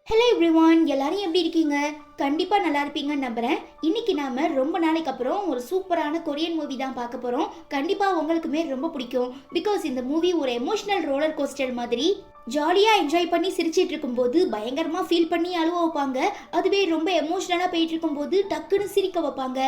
Hello everyone, எல்லாரும் எப்படி இருக்கீங்க? கண்டிப்பாக நல்லா இருப்பீங்கன்னு நம்புகிறேன். இன்னைக்கு நாம ரொம்ப நாளைக்கு அப்புறம் ஒரு சூப்பரான கொரியன் மூவி தான் பார்க்க போகிறோம். கண்டிப்பாக உங்களுக்குமே ரொம்ப பிடிக்கும். பிகாஸ் இந்த மூவி ஒரு எமோஷனல் ரோலர் கோஸ்டர் மாதிரி ஜாலியாக என்ஜாய் பண்ணி சிரிச்சிட்டு இருக்கும்போது பயங்கரமாக ஃபீல் பண்ணி அழுவ வைப்பாங்க. அதுவே ரொம்ப எமோஷனலாக போயிட்டு இருக்கும்போது டக்குன்னு சிரிக்க வைப்பாங்க.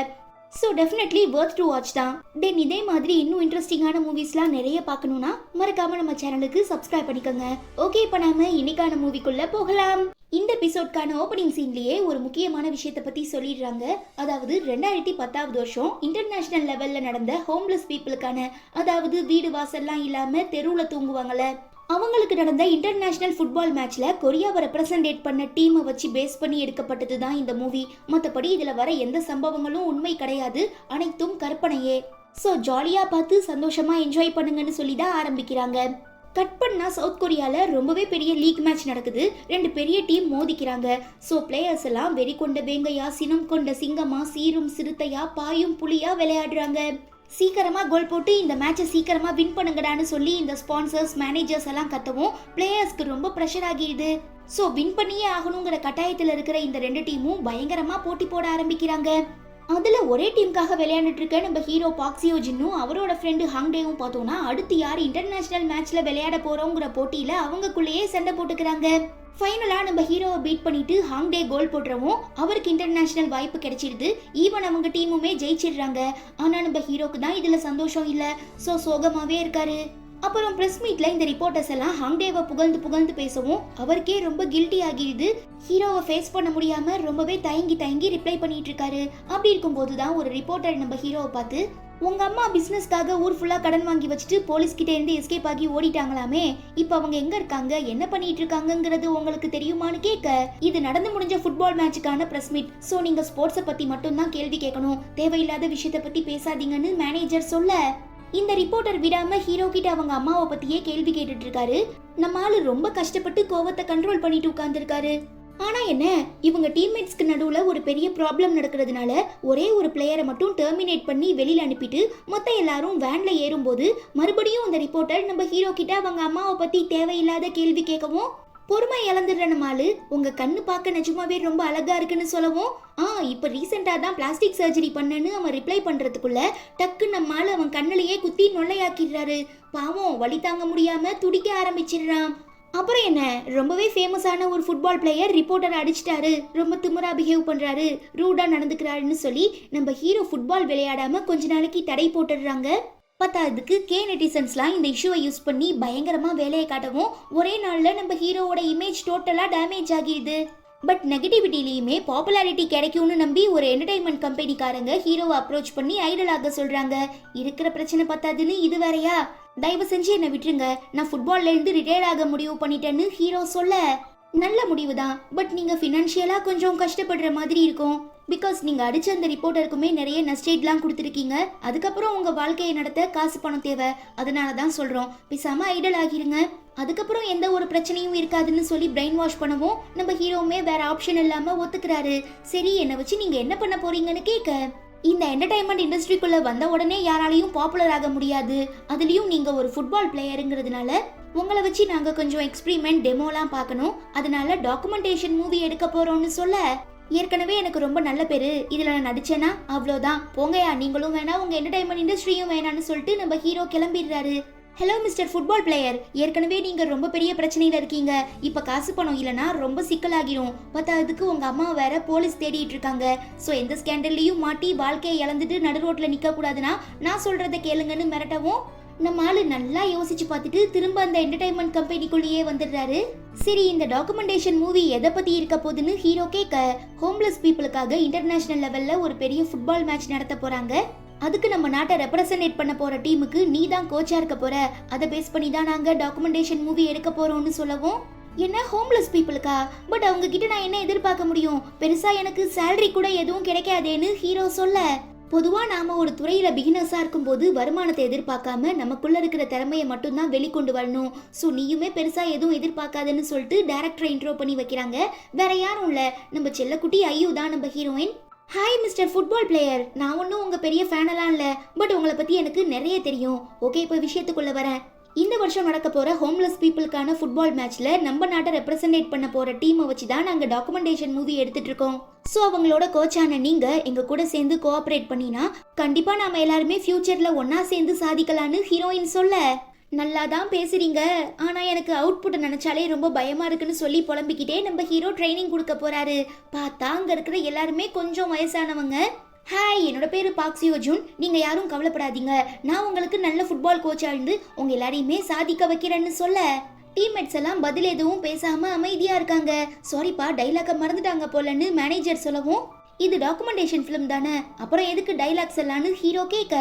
So definitely worth to watch தான். தென் இதே மாதிரி இன்னும் இன்ட்ரெஸ்டிங்கான மூவிஸ்லாம் நிறைய பார்க்கணுன்னா மறக்காம நம்ம சேனலுக்கு சப்ஸ்கிரைப் பண்ணிக்கோங்க. ஓகே, இப்போ நாம இன்னைக்கான மூவிக்குள்ள போகலாம். இந்த எபிசோட்கான ஓப்பனிங் சீன்லயே ஒரு முக்கியமான விஷயத்தை பத்தி சொல்லிடுறாங்க. அதாவது 2010 வருஷம் இன்டர்நேஷனல் லெவல்ல நடந்த ஹோம்லெஸ் பீப்புளுக்கான, அதாவது வீடு வாசல்லாம் இல்லாம தெருவுல தூங்குவாங்கல்ல, அவங்களுக்கு நடந்த இன்டர்நேஷனல் ஃபுட்பால் மேட்ச்ல கொரியாவை ரெப்ரசன்டேட் பண்ண டீமை வச்சு பேஸ் பண்ணி எடுக்கப்பட்டது தான் இந்த மூவி. மற்றபடி இதுல வர எந்த சம்பவங்களும் உண்மை கிடையாது, அனைத்தும் கற்பனையே. ஸோ ஜாலியா பார்த்து சந்தோஷமா என்ஜாய் பண்ணுங்கன்னு சொல்லி தான் ஆரம்பிக்கிறாங்க. கட் பண்ணா சவுத் கொரியால ரொம்பவே பெரிய லீக் மேட்ச் நடக்குது. ரெண்டு பெரிய டீம் மோதிக்கிறாங்க. ஸோ பிளேயர்ஸ் எல்லாம் வெறி கொண்ட வேங்கையா, சினம் கொண்ட சிங்கமா, சீரும் சிறுத்தையா, பாயும் புலியா விளையாடுறாங்க. சீக்கிரமா கோல் போட்டு இந்த மேட்சை சீக்கிரமா வின் பண்ணுங்கடான்னு சொல்லி இந்த ஸ்பான்சர்ஸ், மேனேஜர்ஸ் எல்லாம் கத்தவும் பிளேயர்ஸ்க்கு ரொம்ப ப்ரெஷர் ஆகிடுது. ஸோ வின் பண்ணியே ஆகணுங்கிற கட்டாயத்தில் இருக்கிற இந்த ரெண்டு டீமும் பயங்கரமா போட்டி போட ஆரம்பிக்கிறாங்க. அதுல ஒரே டீமுக்காக விளையாண்டுட்டு இருக்க நம்ம ஹீரோ பாக் சியோ ஜின்னும் அவரோட ஃப்ரெண்டு ஹாங்டேவும் பார்த்தோம்னா அடுத்து யார் இன்டர்நேஷனல் மேட்ச்ல விளையாட போறோங்கிற போட்டியில அவங்களுக்குள்ளேயே சண்டை போட்டுக்கிறாங்க. ஃபைனலா நம்ம ஹீரோவை பீட் பண்ணிட்டு ஹாங்டே கோல் போட்டுறவும் அவருக்கு இன்டர்நேஷனல் வாய்ப்பு கிடைச்சிடுது. ஈவன் அவங்க டீமுமே ஜெயிச்சிடுறாங்க. ஆனா நம்ம ஹீரோக்கு தான் இதுல சந்தோஷம் இல்ல. சோ சோகமாவே இருக்காரு. அப்புறம் பிரஸ் மீட்ல இந்த ரிப்போர்ட்டர்ஸ் எல்லாம் ஹாங்டேவை புகழ்ந்து புகழ்ந்து பேசவும் அவருக்கே ரொம்ப கில்ட்டி ஆகிடுது. ஹீரோவை ஃபேஸ் பண்ண முடியாம ரொம்பவே தயங்கி தயங்கி ரிப்ளை பண்ணிட்டு இருக்காரு. அப்படி இருக்கும்போது தான் ஒரு ரிப்போர்ட்டர் நம்ம ஹீரோவை பார்த்து, உங்க அம்மா பிசினஸ்க்காக ஊர் ஃபுல்லா கடன் வாங்கி வச்சுட்டு போலீஸ் கிட்ட இருந்து எஸ்கேப் ஆகி ஓடிட்டாங்களாமே, இப்ப அவங்க எங்க இருக்காங்க, என்ன பண்ணிட்டு இருக்காங்கங்கிறது உங்களுக்கு தெரியுமான்னு கேட்க, இது நடந்து முடிஞ்ச ஃபுட்பால் மேட்சுக்கான பிரஸ் மீட். சோ நீங்க ஸ்போர்ட்ஸை பத்தி மட்டும் தான் கேள்வி கேட்கணும், தேவையில்லாத விஷயத்தை பத்தி பேசாதீங்கன்னு மேனேஜர் சொல்ல, இந்த ரிப்போர்ட்டர் விடாம ஹீரோ கிட்ட அவங்க அம்மாவை பத்தியே கேள்வி கேட்டுட்டு இருக்காரு. நம்ம ஆளு ரொம்ப கஷ்டப்பட்டு கோவத்தை கண்ட்ரோல் பண்ணிட்டு உட்கார்ந்துருக்காரு. ஆனா என்ன, இவங்க டீம்மேட்ஸ்க்கு நடுவுல ஒரு பெரிய ப்ராப்ளம் நடக்கிறதுனால ஒரே ஒரு பிளேயரை மட்டும் டெர்மினேட் பண்ணி வெளியில அனுப்பிட்டு மொத்த எல்லாரும் வேன்ல ஏறும்போது மறுபடியும் அந்த ரிப்போர்ட்டர் நம்ம ஹீரோ கிட்ட அவங்க அம்மாவை பத்தி தேவையில்லாத கேள்வி கேட்கவும் பொறுமை இழந்துடுற நம்மாலு, உங்க கண்ணு பார்க்க நிஜமாவே ரொம்ப அழகா இருக்குன்னு சொல்லவும், இப்ப ரீசெண்டா தான் பிளாஸ்டிக் சர்ஜரி பண்ணேன்னு அவன் ரிப்ளை பண்றதுக்குள்ள டக்கு நம்மால அவன் கண்ணிலேயே குத்தி நொல்லையாக்கிடுறாரு. பாவம் வலி தாங்க முடியாம துடிக்க ஆரம்பிச்சிடுறான். அப்புறம் என்ன, ரொம்பவே ஃபேமஸான ஒரு ஃபுட்பால் பிளேயர் ரிப்போர்ட்டர் அடிச்சிட்டாரு, ரொம்ப திமிரா பிஹேவ் பண்றாரு, ரூடா நடந்துக்கிறாருன்னு சொல்லி நம்ம ஹீரோ ஃபுட்பால் விளையாடாம கொஞ்ச நாளைக்கு தடை போட்டுடுறாங்க. பத்தாவதுக்கு கே நெட்டிசன்ஸ்லாம் இந்த இஷ்யூவை யூஸ் பண்ணி பயங்கரமா வேலையை காட்டவும் ஒரே நாள்ல நம்ம ஹீரோவோட இமேஜ் டோட்டலா டேமேஜ் ஆகிடுது. பட் நெகட்டிவிட்டிலையுமே பாப்புலாரிட்டி கிடைக்கும்னு நம்பி ஒரு என்டர்டைன்மெண்ட் கம்பெனிக்காரங்க ஹீரோவை அப்ரோச் பண்ணி ஐடலாக சொல்றாங்க. இருக்கிற பிரச்சனை பத்தாதுன்னு இது வேறையா, தயவு செஞ்சு என்னை விட்டுருங்க, நான் ஃபுட்பால்ல இருந்து ரிட்டையர்ட் ஆக முடிவு பண்ணிட்டேன்னு ஹீரோ சொல்ல, நல்ல முடிவு தான், பட் நீங்க ஃபினான்ஷியலா கொஞ்சம் கஷ்டப்படுற மாதிரி இருக்கும். பிகாஸ் நீங்க அடிச்ச அந்த ரிப்போர்ட்டருக்குமே நிறைய நஷ்டேட்லாம் கொடுத்துருக்கீங்க. அதுக்கப்புறம் உங்க வாழ்க்கையை நடத்த காசு பணம் தேவை. அதனால தான் சொல்றோம், பேசாம ஐடல் ஆகிருங்க, அதுக்கப்புறம் எந்த ஒரு பிரச்சனையும் இருக்காதுன்னு சொல்லி பிரெயின் வாஷ் பண்ணவும் நம்ம ஹீரோவுமே வேற ஆப்ஷன் இல்லாம ஒத்துக்கிறாரு. சரி, என்னை வச்சு நீங்க என்ன பண்ண போறீங்கன்னு கேட்க, இந்த என்டர்டைன்மெண்ட் இண்டஸ்ட்ரிக்குள்ள வந்த உடனே யாராலையும் பாப்புலர் ஆக முடியாது, அதுலயும் நீங்க ஒரு ஃபுட்பால் பிளேயருங்கிறதுனால உங்களை வச்சு நாங்க கொஞ்சம் எக்ஸ்பிரிமெண்ட் டெமோலாம் பார்க்கணும், அதனால டாக்குமெண்டேஷன் மூவி எடுக்க போறோம்னு சொல்ல, ஏற்கனவே எனக்கு ரொம்ப நல்ல பேரு, இதுல நான் நடிச்சேன்னா அவ்வளோதான், போங்கயா நீங்களும் வேணாம் உங்க என்டர்டைன்மெண்ட் இண்டஸ்ட்ரியும் வேணான்னு சொல்லிட்டு நம்ம ஹீரோ கிளம்பிடுறாரு. ஹலோ மிஸ்டர் ஃபுட்பால் பிளேயர், ஏற்கனவே நீங்க ரொம்ப பெரிய பிரச்சனையில இருக்கீங்க, இப்ப காசு பணம் இல்லைன்னா ரொம்ப சிக்கலாகிரும். பத்தாவதுக்கு உங்க அம்மா வேற போலீஸ் தேடிட்டு இருக்காங்க. ஸோ எந்த ஸ்கேண்டல்லையும் மாட்டி வாழ்க்கையை இழந்துட்டு நடு ரோட்ல நிக்க கூடாதுன்னா நான் சொல்றதை கேளுங்கன்னு மிரட்டவும் நம்ம ஆளு நல்லா யோசிச்சு பார்த்துட்டு திரும்ப அந்த என்டர்டைன்மெண்ட் கம்பெனிக்குள்ளேயே வந்துடுறாரு. சரி, இந்த டாக்குமெண்டேஷன் மூவி எதை பத்தி இருக்க போகுதுன்னு ஹீரோ கேட்க, ஹோம்லெஸ் பீப்புளுக்காக இன்டர்நேஷனல் லெவல்ல ஒரு பெரிய ஃபுட்பால் மேட்ச் நடத்த போறாங்க. அதுக்கு நம்ம நாட்டை ரெப்ரசன்டேட் பண்ண போற டீமுக்கு நீ தான் கோச்சா இருக்க போற, அதை பேஸ் பண்ணி தான் நாங்க டாக்குமெண்டேஷன் மூவி எடுக்க போறோம்னு சொல்லவும், என்ன ஹோம்லெஸ் பீப்புளுக்கா, பட் அவங்க கிட்ட நான் என்ன எதிர்பார்க்க முடியும், பெருசா எனக்கு சேலரி கூட எதுவும் கிடைக்காதேன்னு ஹீரோ சொல்ல, பொதுவா நாம ஒரு துறையில பிகினர்ஸா இருக்கும்போது வருமானத்தை எதிர்பார்க்காம நமக்குள்ள இருக்கிற திறமையை மட்டும்தான் வெளிக்கொண்டு வரணும். ஸோ நீயுமே பெருசா எதுவும் எதிர்பார்க்காதுன்னு சொல்லிட்டு டைரக்டரை இன்ட்ரோ பண்ணி வைக்கிறாங்க. வேற யாரும் இல்ல, நம்ம செல்லக்குட்டி ஐயோ தான் நம்ம heroine. Hi mister football player, நான் ஒன்றும் உங்க பெரிய ஃபேனெல்லாம் இல்லை, பட் உங்களை பத்தி எனக்கு நிறைய தெரியும். ஓகே, இப்போ விஷயத்துக்குள்ள வரேன். இந்த வருஷம் நடக்க போற ஹோம்லெஸ் பீப்புளுக்கான ஃபுட்பால் மேட்ச்ல நம்ம நாட்டை ரெப்ரசன்டேட் பண்ண போற டீமை வச்சு தான் நாங்க டாக்குமெண்டேஷன் மூவி எடுத்துட்டு இருக்கோம். ஸோ அவங்களோட கோச்சான நீங்க எங்க கூட சேர்ந்து கோஆபரேட் பண்ணினா கண்டிப்பா நாம எல்லாருமே ஃபியூச்சர்ல ஒன்னா சேர்ந்து சாதிக்கலான்னு ஹீரோயின் சொல்ல, நல்லா தான் பேசுறீங்க, ஆனா எனக்கு அவுட்புட் நினைச்சாலே ரொம்ப பயமா இருக்குன்னு சொல்லி புலம்பிக்கிட்டே நம்ம ஹீரோ ட்ரைனிங் கொடுக்க போறாரு. பார்த்தா அங்க இருக்கிற எல்லாருமே கொஞ்சம் வயசானவங்க. ஹாய், என்னோட பேரு பாக்ஸியோ ஜூன். நீங்க யாரும் கவலைப்படாதீங்க, நான் உங்களுக்கு நல்ல ஃபுட்பால் கோச்சா இருந்து உங்க எல்லாரையுமே சாதிக்க வைக்கிறேன்னு சொல்ல, டீம்மேட்ஸ் எல்லாம் பதில் எதுவும் பேசாம அமைதியா இருக்காங்க. சாரிப்பா, டைலாக மறந்துட்டாங்க போலன்னு மேனேஜர் சொல்லவும், இது டாக்குமெண்டேஷன் ஃபிலிம் தானே, அப்புறம் எதுக்கு டைலாக்ஸ் எல்லாம்னு ஹீரோ கேட்க,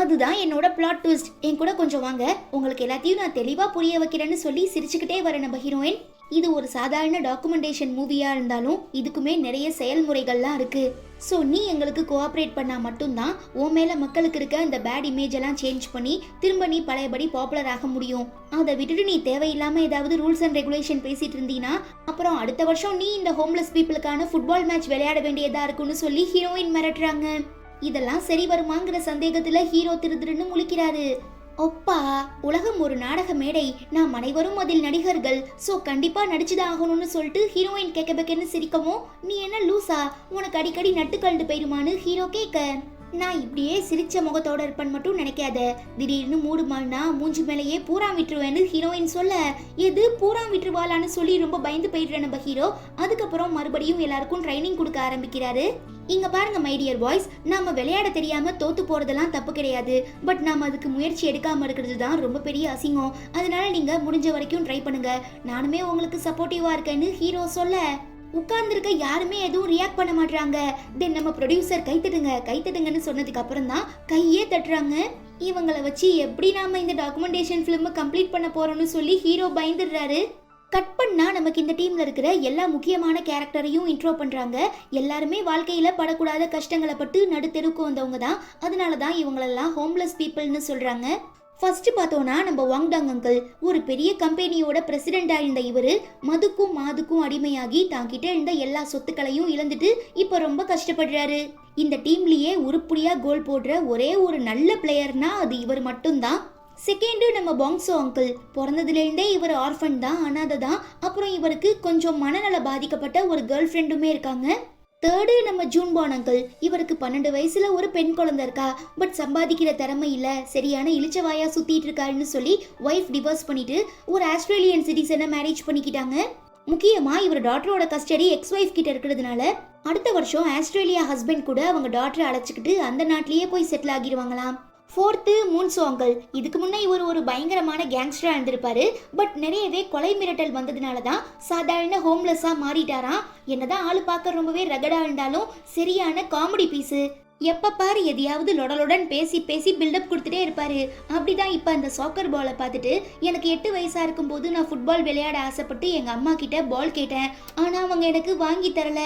அதுதான் என்னோட பிளாட் ட்விஸ்ட், என் கூட கொஞ்சம் வாங்க, உங்களுக்கு எல்லாத்தையும் நான் தெளிவா புரிய வைக்கிறேன்னு சொல்லி சிரிச்சுக்கிட்டே வர நம்ம ஹீரோயின். இது ஒரு சாதாரண டாக்குமெண்டேஷன் மூவியா இருந்தாலும் இதுக்குமே நிறைய செயல்முறைகள்லாம் இருக்கு. ஸோ நீ எங்களுக்கு கோஆப்ரேட் பண்ணா மட்டும்தான் உன் மேல மக்களுக்கு இருக்க இந்த பேட் இமேஜ் எல்லாம் சேஞ்ச் பண்ணி திரும்ப நீ பழையபடி பாப்புலர் ஆக முடியும். அதை விட்டுட்டு நீ தேவையில்லாம ஏதாவது ரூல்ஸ் அண்ட் ரெகுலேஷன் பேசிட்டு இருந்தீங்கன்னா அப்புறம் அடுத்த வருஷம் நீ இந்த ஹோம்லெஸ் பீப்புளுக்கான ஃபுட்பால் மேட்ச் விளையாட வேண்டியதா இருக்குன்னு சொல்லி ஹீரோயின் மிரட்டுறாங்க. இதெல்லாம் சரி வருமாங்கிற சந்தேகத்துல ஹீரோ திருதிருன்னு முழிக்கிறாரு. ஒப்பா, உலகம் ஒரு நாடக மேடை, நாம் அனைவரும் அதில் நடிகர்கள், சோ கண்டிப்பா நடிச்சுதான் ஆகணும்னு சொல்லிட்டு ஹீரோயின் கேட்கன்னு சிரிக்கவும், நீ என்ன லூசா, உனக்கு அடிக்கடி நட்டு கலந்து போயிருமான்னு ஹீரோ கேட்க, நான் இப்படியே சிரிச்ச முகத்தோட இருப்பேன் மட்டும் நினைக்காத, திடீர்னு மூடு மாறினா மூஞ்சி மேலேயே பூரா விட்டுருவேன்னு ஹீரோயின் சொல்ல, எது பூரா விட்டுருவாளான்னு சொல்லி ரொம்ப பயந்து போயிடுற நம்ம ஹீரோ அதுக்கப்புறம் மறுபடியும் எல்லாருக்கும் ட்ரைனிங் கொடுக்க ஆரம்பிக்கிறாரு. இங்க பாருங்க மை டியர் பாய்ஸ், நாம விளையாட தெரியாம தோத்து போறதெல்லாம் தப்பு கிடையாது, பட் நாம அதுக்கு முயற்சி எடுக்காம இருக்கிறது தான் ரொம்ப பெரிய அசிங்கம். அதனால நீங்க முடிஞ்ச வரைக்கும் ட்ரை பண்ணுங்க, நானுமே உங்களுக்கு சப்போர்ட்டிவா இருக்கேன்னு ஹீரோ சொல்ல, உட்கார்ந்துருக்க யாருமே எதுவும் ரியாக்ட் பண்ண மாட்டாங்க. தென் நம்ம ப்ரொடியூசர் கைத்தட்டுங்கன்னு சொன்னதுக்கு அப்புறம் தான் கையே தட்டுறாங்க. இவங்களை வச்சு எப்படி நாம இந்த டாக்குமெண்டேஷன் ஃபிலிம் கம்ப்ளீட் பண்ண போறோம்னு சொல்லி ஹீரோ பயந்துடுறாரு. கட் பண்ணா நமக்கு இந்த டீம்ல இருக்கிற எல்லா முக்கியமான கேரக்டரையும் இன்ட்ரோ பண்றாங்க. எல்லாருமே வாழ்க்கையில படக்கூடாத கஷ்டங்களை பட்டு நடுத்தெருக்கு வந்தவங்க தான், அதனாலதான் இவங்களெல்லாம் ஹோம்லெஸ் பீப்புள்னு சொல்றாங்க. ஃபர்ஸ்ட் பார்த்தோன்னா நம்ம வாங்டாங் அங்கிள், ஒரு பெரிய கம்பெனியோட பிரசிடென்டா இருந்த இவரு மதுக்கும் மாதுக்கும் அடிமையாகி தாங்கிட்ட இருந்த எல்லா சொத்துக்களையும் இழந்துட்டு இப்ப ரொம்ப கஷ்டப்படுறாரு. இந்த டீம்லயே உருப்படியா கோல் போடுற ஒரே ஒரு நல்ல பிளேயர்னா அது இவர் மட்டும்தான். செகண்டு நம்ம பாங்ஸோ அங்கிள், பிறந்ததுலேருந்தே இவர் ஆர்ஃபன் தான், அனாதை தான். அப்புறம் இவருக்கு கொஞ்சம் மனநல பாதிக்கப்பட்ட ஒரு கேர்ள் ஃப்ரெண்டுமே இருக்காங்க. தேர்டு நம்ம ஜூன்பான் அங்கிள், இவருக்கு 12 வயசுல ஒரு பெண் குழந்தை இருக்கா, பட் சம்பாதிக்கிற திறமை இல்ல, சரியான இளிச்சவாயா சுத்திட்டு இருக்காருன்னு சொல்லி ஒய்ஃப் டிவோர்ஸ் பண்ணிட்டு ஒரு ஆஸ்திரேலியன் சிட்டிசனை மேரேஜ் பண்ணிக்கிட்டாங்க. முக்கியமா இவர் டாட்டரோட கஸ்டடி எக்ஸ் ஒய்ஃப் கிட்ட இருக்கிறதுனால அடுத்த வருஷம் ஆஸ்திரேலியா ஹஸ்பண்ட் கூட அவங்க டாட்டரை அழைச்சிக்கிட்டு அந்த நாட்டிலேயே போய் செட்டில் ஆகிடுவாங்களாம். ஃபோர்த்து மூன்சோ அங்கிள், இதுக்கு முன்னே இவர் ஒரு பயங்கரமான கேங்ஸ்டரா இருந்திருப்பாரு, பட் நிறையவே கொலை மிரட்டல் வந்ததுனால தான் சாதாரண ஹோம்லெஸ்ஸா மாறிட்டாராம். என்னதான் ஆளு பார்க்க ரொம்பவே ரகடா இருந்தாலும் சரியான காமெடி பீஸு. எப்ப பாரு எதையாவது லொடலுடன் பேசி பேசி பில்டப் கொடுத்துட்டே இருப்பாரு. அப்படிதான் இப்ப அந்த சாக்கர் பாலை பார்த்துட்டு, எனக்கு 8 வயசா இருக்கும் போது நான் ஃபுட்பால் விளையாட ஆசைப்பட்டு எங்க அம்மா கிட்ட பால் கேட்டேன், ஆனா அவங்க எனக்கு வாங்கி தரல.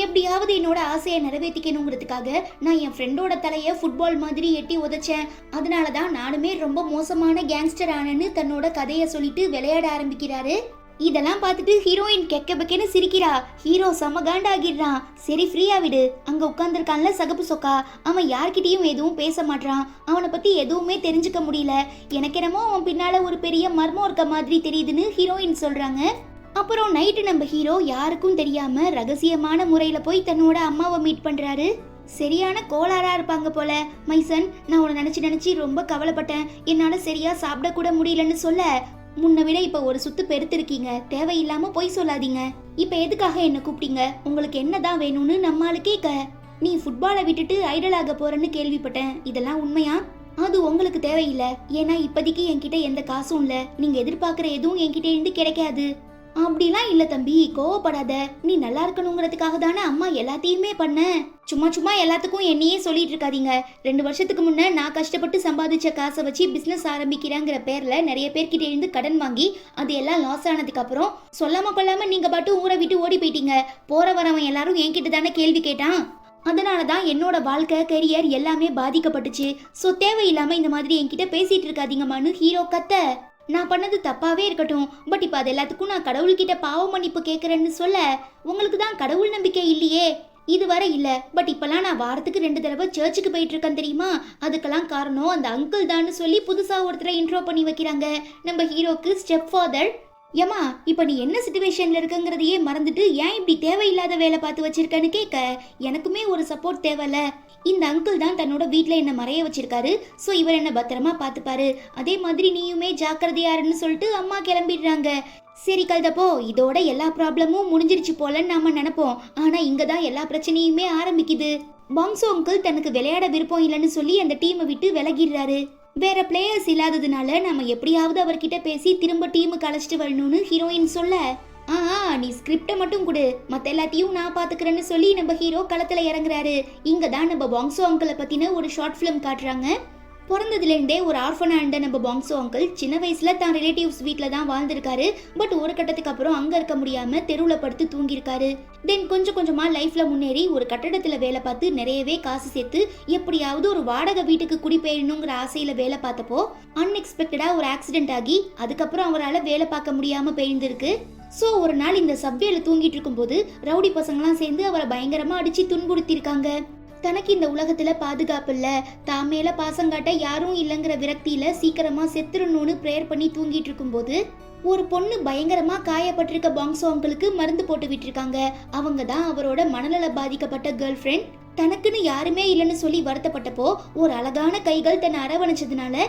எப்படியாவது என்னோட ஆசையை நிறைவேற்றிக்கணுங்கிறதுக்காக நான் என் ஃப்ரெண்டோட தலையை ஃபுட்பால் மாதிரி எட்டி உதைச்சேன். அதனாலதான் நானுமே ரொம்ப மோசமான கேங்ஸ்டர் ஆனேன்னு தன்னோட கதையை சொல்லிட்டு விளையாட ஆரம்பிக்கிறாரு. இதெல்லாம் பார்த்துட்டு ஹீரோயின் கெக்கபக்கேன்னு சிரிக்கிறா. ஹீரோ செம காண்டாகிடுறான். சரி ஃப்ரீயா விடு, அங்க உட்கார்ந்துருக்கான்ல சகப்பு சொக்கா, அவன் யார்கிட்டயும் எதுவும் பேச மாட்டான், அவனை பத்தி எதுவுமே தெரிஞ்சுக்க முடியல, எனக்கு என்னமோ அவன் பின்னால ஒரு பெரிய மர்மம் இருக்க மாதிரி தெரியுதுன்னு ஹீரோயின் சொல்றாங்க. அப்புறம் நைட்டு நம்ம ஹீரோ யாருக்கும் தெரியாம ரகசியமான முறையில போய் தன்னோட அம்மாவை மீட் பண்றாரு. சரியான கோளாரா இருப்பாங்க போல. மைசன், நான் உன்னை நினைச்சு ரொம்ப கவலைப்பட்டேன், என்னால சரியா சாப்பிட கூட முடியலன்னு சொல்ல, முன்ன விட இப்ப ஒரு சுத்து பெருத்திருக்கீங்க, தேவையில்லாம போய் சொல்லாதீங்க, இப்ப எதுக்காக என்ன கூப்பிட்டீங்க, உங்களுக்கு என்னதான் வேணும்னு நம்மால கேட்க, நீ ஃபுட்பாலை விட்டுட்டு ஐடல் ஆக போறன்னு கேள்விப்பட்டேன், இதெல்லாம் உண்மையா? அது உங்களுக்கு தேவையில்லை, ஏன்னா இப்போதைக்கு என்கிட்ட எந்த காசும் இல்ல, நீங்க எதிர்பார்க்கிற எதுவும் என்கிட்ட இருந்து கிடைக்காது. அப்படிலாம் இல்ல தம்பி, கோவப்படாத, நீ நல்லா இருக்கணுங்கிறதுக்காக தானே அம்மா எல்லாத்தையுமே பண்ண, சும்மா எல்லாத்துக்கும் என்னையே சொல்லிட்டு இருக்காதீங்க. 2 வருஷத்துக்கு முன்ன நான் கஷ்டப்பட்டு சம்பாதிச்ச காசை வச்சு பிசினஸ் ஆரம்பிக்கிறேங்கிற பேர்ல நிறைய பேர்கிட்ட இருந்து கடன் வாங்கி அது எல்லாம் லாஸ் ஆனதுக்கு அப்புறம் சொல்லாம கொள்ளாம நீங்க பாட்டு ஊரை விட்டு ஓடி போயிட்டீங்க. போற வரவன் எல்லாரும் என்கிட்ட தானே கேள்வி கேட்டான், அதனாலதான் என்னோட வாழ்க்கை கெரியர் எல்லாமே பாதிக்கப்பட்டுச்சு. சோ தேவையில்லாம இந்த மாதிரி என்கிட்ட பேசிட்டு இருக்காதீங்கம்மான்னு ஹீரோ கத்த, நான் பண்ணது தப்பாவே இருக்கட்டும், பட் இப்ப அது எல்லாத்துக்கும் நான் கடவுள்கிட்ட பாவ மன்னிப்பு கேட்கறேன்னு சொல்ல, உங்களுக்கு தான் கடவுள் நம்பிக்கை இல்லையே, இதுவரை இல்ல, பட் இப்பெல்லாம் நான் வாரத்துக்கு 2 தடவை சர்ச்சுக்கு போயிட்டு இருக்கேன் தெரியுமா? அதுக்கெல்லாம் காரணம் அந்த அங்கிள் தான்னு சொல்லி புதுசா ஒருத்தரை இன்ட்ரோ பண்ணி வைக்கிறாங்க. நம்ம ஹீரோக்கு ஸ்டெப் ஃபாதர். ஏமா, இப்ப நீ என்ன சிச்சுவேஷன்ல இருக்குங்கிறதையே மறந்துட்டு ஏன் இப்படி தேவையில்லாத வேலை பார்த்து வச்சிருக்கன்னு கேட்க, எனக்குமே ஒரு சப்போர்ட் தேவையில்ல. இந்த அங்கிள் தான் தன்னோட வீட்டுல என்ன மறைய வச்சிருக்காரு. ஸோ இவர் என்ன பத்திரமா பார்த்துப்பாரு. அதே மாதிரி நீயுமே ஜாக்கிரதையாருன்னு சொல்லிட்டு அம்மா கிளம்பிடுறாங்க. சரி கழுதப்போ, இதோட எல்லா ப்ராப்ளமும் முடிஞ்சிருச்சு போலன்னு நாம நினைப்போம். ஆனா இங்க தான் எல்லா பிரச்சனையுமே ஆரம்பிக்குது. பாங்சோ அங்கிள் தனக்கு விளையாட விருப்பம் இல்லைன்னு சொல்லி அந்த டீமை விட்டு விலகிடுறாரு. வேற பிளேயர்ஸ் இல்லாததுனால நம்ம எப்படியாவது அவர்கிட்ட பேசி திரும்ப டீமுக்கு அழைச்சிட்டு வரணும்னு ஹீரோயின் சொல்ல, நீ ஸ்கிரிப்டை மட்டும் கொடு, மற்ற எல்லாத்தையும் நான் பாத்துக்கிறேன்னு சொல்லி நம்ம ஹீரோ களத்துல இறங்குறாரு. இங்க தான் நம்ம பாங்சோ அங்கிளை பத்தின ஒரு ஷார்ட் ஃபிலிம் காட்டுறாங்க. பிறந்ததுலேருந்தே ஒரு ஆர்ஃபனா இருந்த நம்ம பாங்சோ அங்கிள் சின்ன வயசுல தான் ரிலேட்டிவ்ஸ் வீட்டில் தான் வாழ்ந்திருக்காரு. பட் ஒரு கட்டத்துக்கு அப்புறம் அங்க இருக்க முடியாம தெருவில் படுத்து தூங்கியிருக்காரு. தென் கொஞ்சம் கொஞ்சமா லைஃப்ல முன்னேறி ஒரு கட்டடத்துல வேலை பார்த்து நிறையவே காசு சேர்த்து எப்படியாவது ஒரு வாடகை வீட்டுக்கு குடிபெயரணுங்கிற ஆசையில வேலை பார்த்தப்போ அன்எக்ஸ்பெக்டடா ஒரு ஆக்சிடென்ட் ஆகி அதுக்கப்புறம் அவரால் வேலை பார்க்க முடியாம போயிருந்திருக்கு. ஸோ ஒரு நாள் இந்த சப்வேல தூங்கிட்டு இருக்கும்போது ரவுடி பசங்களாம் சேர்ந்து அவரை பயங்கரமா அடிச்சு துன்புறுத்திருக்காங்க. தனக்கு இந்த உலகத்துல பாதுகாப்பு இல்ல, தான் மேல பாசம் காட்ட யாரும் இல்லைங்கிற விரக்தியில சீக்கிரமா செத்துறணும்னு ப்ரேயர் பண்ணி தூங்கிட்டு இருக்கும்போது ஒரு பொண்ணு பயங்கரமா காயப்பட்டிருக்க பாங்சோ அங்கிளுக்கு மருந்து போட்டு விட்டுருக்காங்க. அவங்க தான் அவரோட மனநல பாதிக்கப்பட்ட கேர்ள் ஃப்ரெண்ட். தனக்குன்னு யாருமே இல்லைன்னு சொல்லி வருத்தப்பட்டப்போ ஒரு அழகான கைகள் தன்னை அரவணைச்சதுனால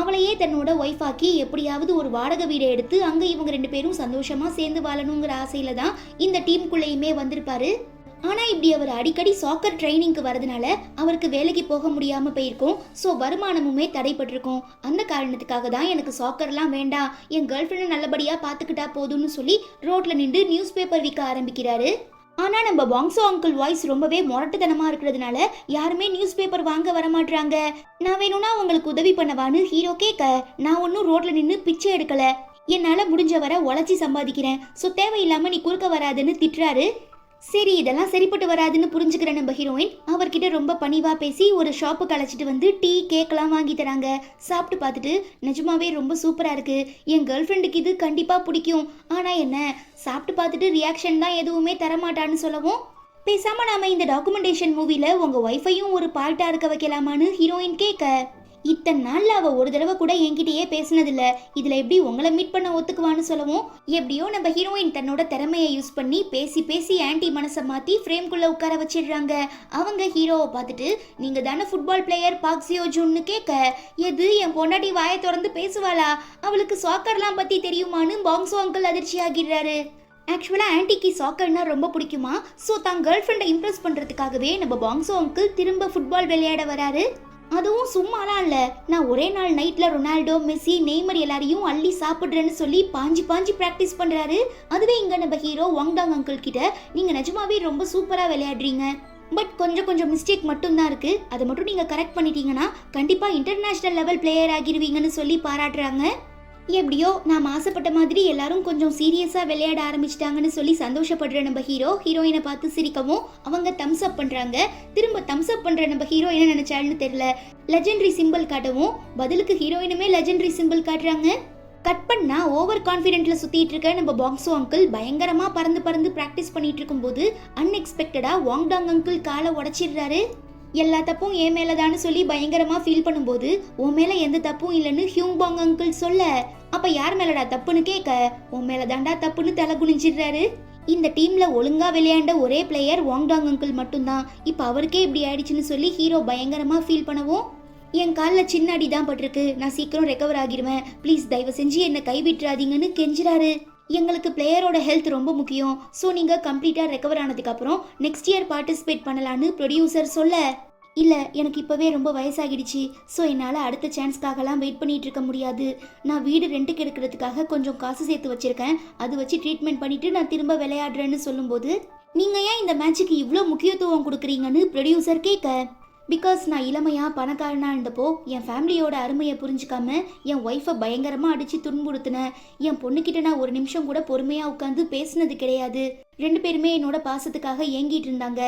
அவளையே தன்னோட ஒய்ஃப் ஆக்கி எப்படியாவது ஒரு வாடகை வீடை எடுத்து அங்க இவங்க 2 பேரும் சந்தோஷமா சேர்ந்து வாழணுங்கிற ஆசையில தான் இந்த டீமுக்குள்ளேயுமே வந்திருப்பாரு. ஆனா இப்படி அவர் அடிக்கடி சாக்கர் ட்ரைனிங்க்கு வரதுனால அவருக்கு வேலைக்கு போக முடியாம போயிருக்கும். ஸோ வருமானமுமே தடைப்பட்டிருக்கும். அந்த காரணத்துக்காக தான் எனக்கு சாக்கர்லாம் வேண்டாம், என் கேர்ள் ஃப்ரெண்டை நல்லபடியா பாத்துக்கிட்டா போதும்னு சொல்லி ரோட்ல நின்று நியூஸ் பேப்பர் விற்க ஆரம்பிக்கிறாரு. ஆனா நம்ம பாங்சோ அங்கிள் வாய்ஸ் ரொம்பவே முரட்டுத்தனமா இருக்கிறதுனால யாருமே நியூஸ் பேப்பர் வாங்க வரமாட்டாங்க. நான் வேணும்னா உங்களுக்கு உதவி பண்ணவான்னு ஹீரோ கேட்க, நான் ஒன்னும் ரோட்ல நின்று பிச்சை எடுக்கல, என்னால முடிஞ்ச வரை உழைச்சி சம்பாதிக்கிறேன், ஸோ தேவையில்லாம நீ குறுக்க வராதுன்னு திட்டுறாரு. சரி, இதெல்லாம் சரிப்பட்டு வராதுன்னு புரிஞ்சுக்கிற நம்ம ஹீரோயின் அவர்கிட்ட ரொம்ப பணிவா பேசி ஒரு ஷாப்புக்கு அழைச்சிட்டு வந்து டீ கேக்கெல்லாம் வாங்கி தராங்க. சாப்பிட்டு பார்த்துட்டு நிஜமாவே ரொம்ப சூப்பரா இருக்கு, என் கேர்ள் ஃப்ரெண்டுக்கு இது கண்டிப்பா பிடிக்கும், ஆனா என்ன சாப்பிட்டு பார்த்துட்டு ரியாக்ஷன் தான் எதுவுமே தரமாட்டான்னு சொல்லவும், பேசாம நாம இந்த டாக்குமெண்டேஷன் மூவில உங்க ஒய்ஃபையும் ஒரு பார்ட்டா இருக்க வைக்கலாமான்னு ஹீரோயின் கேட்க, இத்தனை நாள்ல அவ ஒரு தடவை கூட என்கிட்டயே பேசினதில்ல, இதுல எப்படி உங்களை மீட் பண்ண ஒத்துக்குவான்னு சொல்லவும், எப்படியோ நம்ம ஹீரோயின் தன்னோட திறமையை யூஸ் பண்ணி பேசி பேசி ஆன்டி மனசை மாத்தி ஃப்ரேம்குள்ள உட்கார வச்சிடுறாங்க. அவங்க ஹீரோவை பார்த்துட்டு நீங்க தானே ஃபுட்பால் பிளேயர் பாக் சியோ ஜூன்னு கேட்க, எது என் பொண்டாட்டி வாயை திறந்து பேசுவாளா, அவளுக்கு சாக்கர்லாம் பத்தி தெரியுமான்னு பாங்சோ அங்கிள் அதிர்ச்சி ஆகிடுறாரு. ஆக்சுவலாக ஆன்டிக்கு சாக்கர்னா ரொம்ப பிடிக்குமா. ஸோ தான் கேர்ள் ஃப்ரெண்டை இம்ப்ரெஸ் பண்ணுறதுக்காகவே நம்ம பாங்சோ அங்கிள் திரும்ப ஃபுட்பால் விளையாட வராரு. அதுவும் சும்மாலாம் இல்லை, நான் ஒரே நாள் நைட்டில் ரொனால்டோ, மெஸ்ஸி, நெய்மர் எல்லாரையும் அள்ளி சாப்பிட்றேன்னு சொல்லி பாஞ்சி பாஞ்சி ப்ராக்டிஸ் பண்ணுறாரு. அதுவே இங்கே நம்ம ஹீரோ வாங்டாங் அங்கிள் கிட்ட நீங்கள் நிஜமாவே ரொம்ப சூப்பராக விளையாடுறீங்க, பட் கொஞ்சம் மிஸ்டேக் மட்டும்தான் இருக்குது, அதை மட்டும் நீங்கள் கரெக்ட் பண்ணிட்டீங்கன்னா கண்டிப்பாக இன்டர்நேஷ்னல் லெவல் பிளேயர் ஆகிருவீங்கன்னு சொல்லி பாராட்டுறாங்க. எப்படியோ நாம் ஆசைப்பட்ட மாதிரி எல்லாரும் கொஞ்சம் சீரியஸாக விளையாட ஆரம்பிச்சிட்டாங்கன்னு சொல்லி சந்தோஷப்படுற நம்ம ஹீரோயினை பார்த்து சிரிக்கவும் அவங்க தம்ஸ் அப் பண்ணுறாங்க. திரும்ப தம்ஸ் அப் பண்ணுற நம்ம ஹீரோ என்ன நினைச்சாலுன்னு தெரியல, லெஜெண்டரி சிம்பிள் காட்டவும் பதிலுக்கு ஹீரோயினுமே லெஜெண்டரி சிம்பிள் காட்டுறாங்க. கட் பண்ணா ஓவர் கான்ஃபிடென்ட்ல சுத்திட்டு இருக்க நம்ம பாங்சோ அங்கிள் பயங்கரமா பறந்து பறந்து பிராக்டிஸ் பண்ணிட்டு இருக்கும்போது அன்எக்ஸ்பெக்டடா வாங்டாங் அங்கிள் காலை உடைச்சிடுறாரு. எல்லா தப்பும் என் மேலதான்னு சொல்லி பயங்கரமா ஃபீல் பண்ணும்போது உன் மேல எந்த தப்பும் இல்லைன்னு ஹியூங்பாங் அங்கிள் சொல்ல, அப்ப யார் மேலடா தப்புன்னு கேட்க, உன் மேலதாண்டா தப்புன்னு தலை குனிஞ்சிடுறாரு. இந்த டீம்ல ஒழுங்கா விளையாண்ட ஒரே பிளேயர் வாங்டாங் அங்கிள் மட்டும்தான், இப்ப அவருக்கே இப்படி ஆயிடுச்சுன்னு சொல்லி ஹீரோ பயங்கரமா ஃபீல் பண்ணவும், என் காலில் சின்ன அடி தான் பட்டிருக்கு, நான் சீக்கிரம் ரெக்கவர் ஆகிடுவேன், ப்ளீஸ் தயவு செஞ்சு என்னை கைவிட்டுறாதீங்கன்னு கெஞ்சுறாரு. எங்களுக்கு பிளேயரோட ஹெல்த் ரொம்ப முக்கியம், ஸோ நீங்கள் கம்ப்ளீட்டாக ரெக்கவர் ஆனதுக்கப்புறம் நெக்ஸ்ட் இயர் பார்ட்டிசிபேட் பண்ணலான்னு ப்ரொடியூசர் சொல்ல, இல்லை எனக்கு இப்போவே ரொம்ப வயசாகிடுச்சு, ஸோ என்னால் அடுத்த சான்ஸ்க்காகலாம் வெயிட் பண்ணிகிட்டு இருக்க முடியாது, நான் வீடு ரெண்ட்டுக்கு எடுக்கிறதுக்காக கொஞ்சம் காசு சேர்த்து வச்சுருக்கேன், அது வச்சு ட்ரீட்மெண்ட் பண்ணிவிட்டு நான் திரும்ப விளையாடுறேன்னு சொல்லும்போது, நீங்கள் ஏன் இந்த மேட்சுக்கு இவ்வளோ முக்கியத்துவம் கொடுக்குறீங்கன்னு ப்ரொடியூசர் கேட்க, பிகாஸ் நான் இளமையாக பணக்காரனாக இருந்தப்போ என் ஃபேமிலியோட அருமையை புரிஞ்சுக்காம என் ஒய்ஃபை பயங்கரமாக அடித்து துன்புறுத்தினேன், என் பொண்ணுக்கிட்ட நான் ஒரு நிமிஷம் கூட பொறுமையாக உட்காந்து பேசினது கிடையாது, 2 பேருமே என்னோட பாசத்துக்காக ஏங்கிட்டு இருந்தாங்க,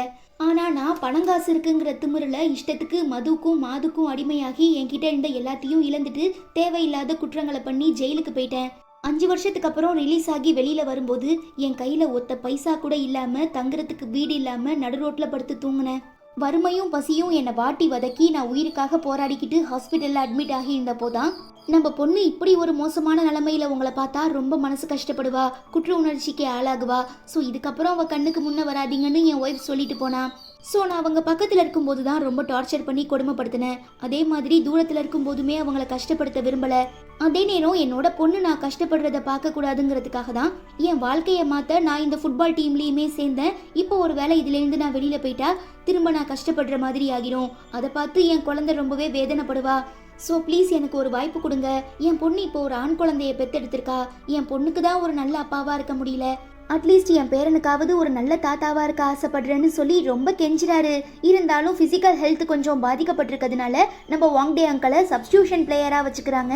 ஆனால் நான் பணங்காசு இருக்குங்கிற திமிரில் இஷ்டத்துக்கு மதுக்கும் மாதுக்கும் அடிமையாகி என்கிட்ட இருந்த எல்லாத்தையும் இழந்துட்டு தேவையில்லாத குற்றங்களை பண்ணி ஜெயிலுக்கு போயிட்டேன். 5 வருஷத்துக்கு அப்புறம் ரிலீஸ் ஆகி வெளியில வரும்போது என் கையில ஒத்த பைசா கூட இல்லாம தங்குறதுக்கு வீடு இல்லாம நடு ரோட்ல படுத்து தூங்குனேன். வறுமையும் பசியும் என்னை வாட்டி வதக்கி நான் உயிருக்காக போராடிக்கிட்டு ஹாஸ்பிட்டல்ல அட்மிட் ஆகி இருந்தப்போதான் நம்ம பொண்ணு இப்படி ஒரு மோசமான நிலைமையில உங்களை பார்த்தா ரொம்ப மனசு கஷ்டப்படுவா, குற்ற உணர்ச்சிக்கு ஆளாகுவா, ஸோ இதுக்கப்புறம் அவ கண்ணுக்கு முன்ன வராதீங்கன்னு என் ஒய்ஃப் சொல்லிட்டு போனா. ஸோ நான் அவங்க பக்கத்தில் இருக்கும்போது தான் ரொம்ப டார்ச்சர் பண்ணி கொடுமைப்படுத்தினேன். அதே மாதிரி தூரத்தில் இருக்கும்போதுமே அவங்கள கஷ்டப்படுத்த விரும்பலை. அதே நேரம் என்னோட பொண்ணு நான் கஷ்டப்படுறத பார்க்கக்கூடாதுங்கிறதுக்காக தான் என் வாழ்க்கையை மாற்ற நான் இந்த ஃபுட்பால் டீம்லேயுமே சேர்ந்தேன். இப்போ ஒரு வேளை இதுலேருந்து நான் வெளியில் போயிட்டா திரும்ப நான் கஷ்டப்படுற மாதிரி ஆகிரும். அதை பார்த்து என் குழந்தை ரொம்பவே வேதனைப்படுவா. ஸோ ப்ளீஸ் எனக்கு ஒரு வாய்ப்பு கொடுங்க. என் பொண்ணு இப்போ ஒரு ஆண் குழந்தைய பெத்தெடுத்திருக்கா. என் பொண்ணுக்கு தான் ஒரு நல்ல அப்பாவாக இருக்க முடியல. அட்லீஸ்ட் என் பேரனுக்காவது ஒரு நல்ல தாத்தாவாக இருக்க ஆசைப்படுறேன்னு சொல்லி ரொம்ப கெஞ்சுறாரு. இருந்தாலும் ஃபிசிக்கல் ஹெல்த் கொஞ்சம் பாதிக்கப்பட்டிருக்கிறதுனால நம்ம வாங்டே அங்கிளை சப்ஸ்டியூஷன் பிளேயராக வச்சுக்கிறாங்க.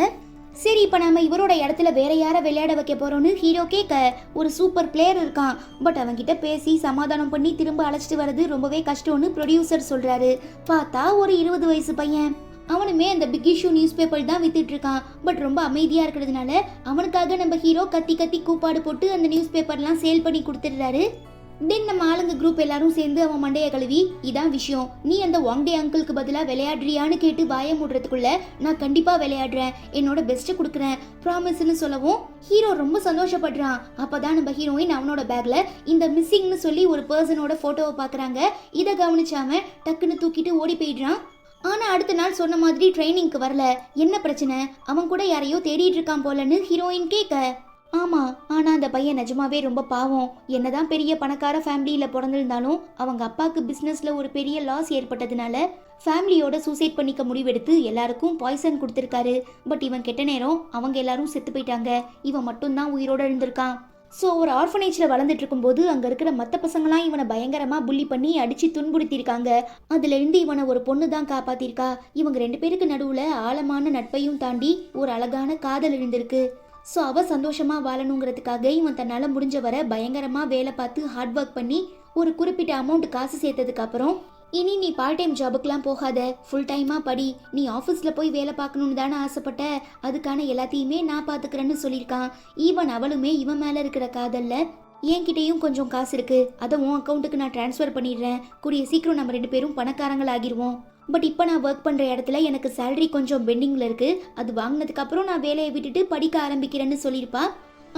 சரி, இப்போ நம்ம இவரோட இடத்துல வேற யாரை விளையாட வைக்க போறோம்னு ஹீரோ கேட்க ஒரு சூப்பர் பிளேயர் இருக்கான். பட் அவன்கிட்ட பேசி சமாதானம் பண்ணி திரும்ப அழைச்சிட்டு வர்றது ரொம்பவே கஷ்டம்னு ப்ரொடியூசர் சொல்றாரு. பார்த்தா ஒரு 20 வயசு பையன். அவனுமே அந்த பிக் இஷ்யூ நியூஸ் பேப்பர் தான் வித்துட்டு இருக்கான். பட் ரொம்ப அமைதியா இருக்கிறதுனால அவனுக்காக நம்ம ஹீரோ கத்தி கத்தி கூப்பாடு போட்டு அந்த நியூஸ் பேப்பர்லாம் சேல் பண்ணி கொடுத்துடுறாரு. தென் நம்ம ஆளுங்க குரூப் எல்லாரும் சேர்ந்து அவன் மண்டைய கழுவி, இதான் விஷயம், நீ அந்த வாங்டே அங்கிளுக்கு பதிலாக விளையாடுறியான்னு கேட்டு வாய மூடுறதுக்குள்ள நான் கண்டிப்பா விளையாடுறேன், என்னோட பெஸ்ட்டை கொடுக்குறேன், ப்ராமிஸ்ன்னு சொல்லவும் ஹீரோ ரொம்ப சந்தோஷப்படுறான். அப்பதான் நம்ம ஹீரோயின் அவனோட பேக்ல இந்த மிஸ்ஸிங்னு சொல்லி ஒரு பர்சனோட போட்டோவை பாக்குறாங்க. இதை கவனிச்சாம டக்குன்னு தூக்கிட்டு ஓடி போயிடுறான். ஆனா அடுத்த நாள் சொன்ன மாதிரி ட்ரைனிங்க்கு வரல. என்ன பிரச்சனை, அவன் கூட யாரையோ தேடிட்டு இருக்கான் போலன்னு ஹீரோயின் கேட்க, ஆமா, ஆனா அந்த பையன் நிஜமாவே ரொம்ப பாவம். என்னதான் பெரிய பணக்கார ஃபேமிலியில பிறந்திருந்தாலும் அவங்க அப்பாவுக்கு பிசினஸ்ல ஒரு பெரிய லாஸ் ஏற்பட்டதுனால ஃபேமிலியோட சூசைட் பண்ணிக்க முடிவெடுத்து எல்லாருக்கும் பாய்சன் கொடுத்துருக்காரு. பட் இவன் கெட்ட நேரம் அவங்க எல்லாரும் செத்து போயிட்டாங்க. இவன் மட்டும்தான் உயிரோட இருந்திருக்கான். ஸோ ஒரு ஆர்ஃபனேஜில் வளர்ந்துட்டு இருக்கும்போது அங்கே இருக்கிற மற்ற பசங்களாம் இவனை பயங்கரமாக புள்ளி பண்ணி அடித்து துன்புறுத்தியிருக்காங்க. அதுலேருந்து இவனை ஒரு பொண்ணு தான் காப்பாற்றிருக்கா. இவங்க 2 பேருக்கு நடுவில் ஆழமான நட்பையும் தாண்டி ஒரு அழகான காதல் இருந்திருக்கு. ஸோ அவள் சந்தோஷமாக வாழணுங்கிறதுக்காக இவன் தன்னால் முடிஞ்ச வரை பயங்கரமாக வேலை பார்த்து ஹார்ட் ஒர்க் பண்ணி ஒரு குறிப்பிட்ட அமௌண்ட் காசு சேர்த்ததுக்கு அப்புறம், இனி நீ பார்ட் டைம் ஜாபுக்கெலாம் போகாத, ஃபுல் டைமாக படி, நீ ஆஃபீஸில் போய் வேலை பார்க்கணுன்னு தானே ஆசைப்பட்ட, அதுக்கான எல்லாத்தையுமே நான் பார்த்துக்கிறேன்னு சொல்லியிருக்கான். ஈவன் அவளுமே இவன் மேலே இருக்கிற காதலில், என்கிட்டையும் கொஞ்சம் காசு இருக்கு, அதை உன் அக்கௌண்ட்டுக்கு நான் ட்ரான்ஸ்ஃபர் பண்ணிடுறேன், கூடிய சீக்கிரம் நம்ம 2 பேரும் பணக்காரங்கள் ஆகிடுவோம். பட் இப்போ நான் ஒர்க் பண்ணுற இடத்துல எனக்கு சேலரி கொஞ்சம் பெண்டிங்கில் இருக்குது, அது வாங்கினதுக்கப்புறம் நான் வேலையை விட்டுட்டு படிக்க ஆரம்பிக்கிறேன்னு சொல்லியிருப்பா.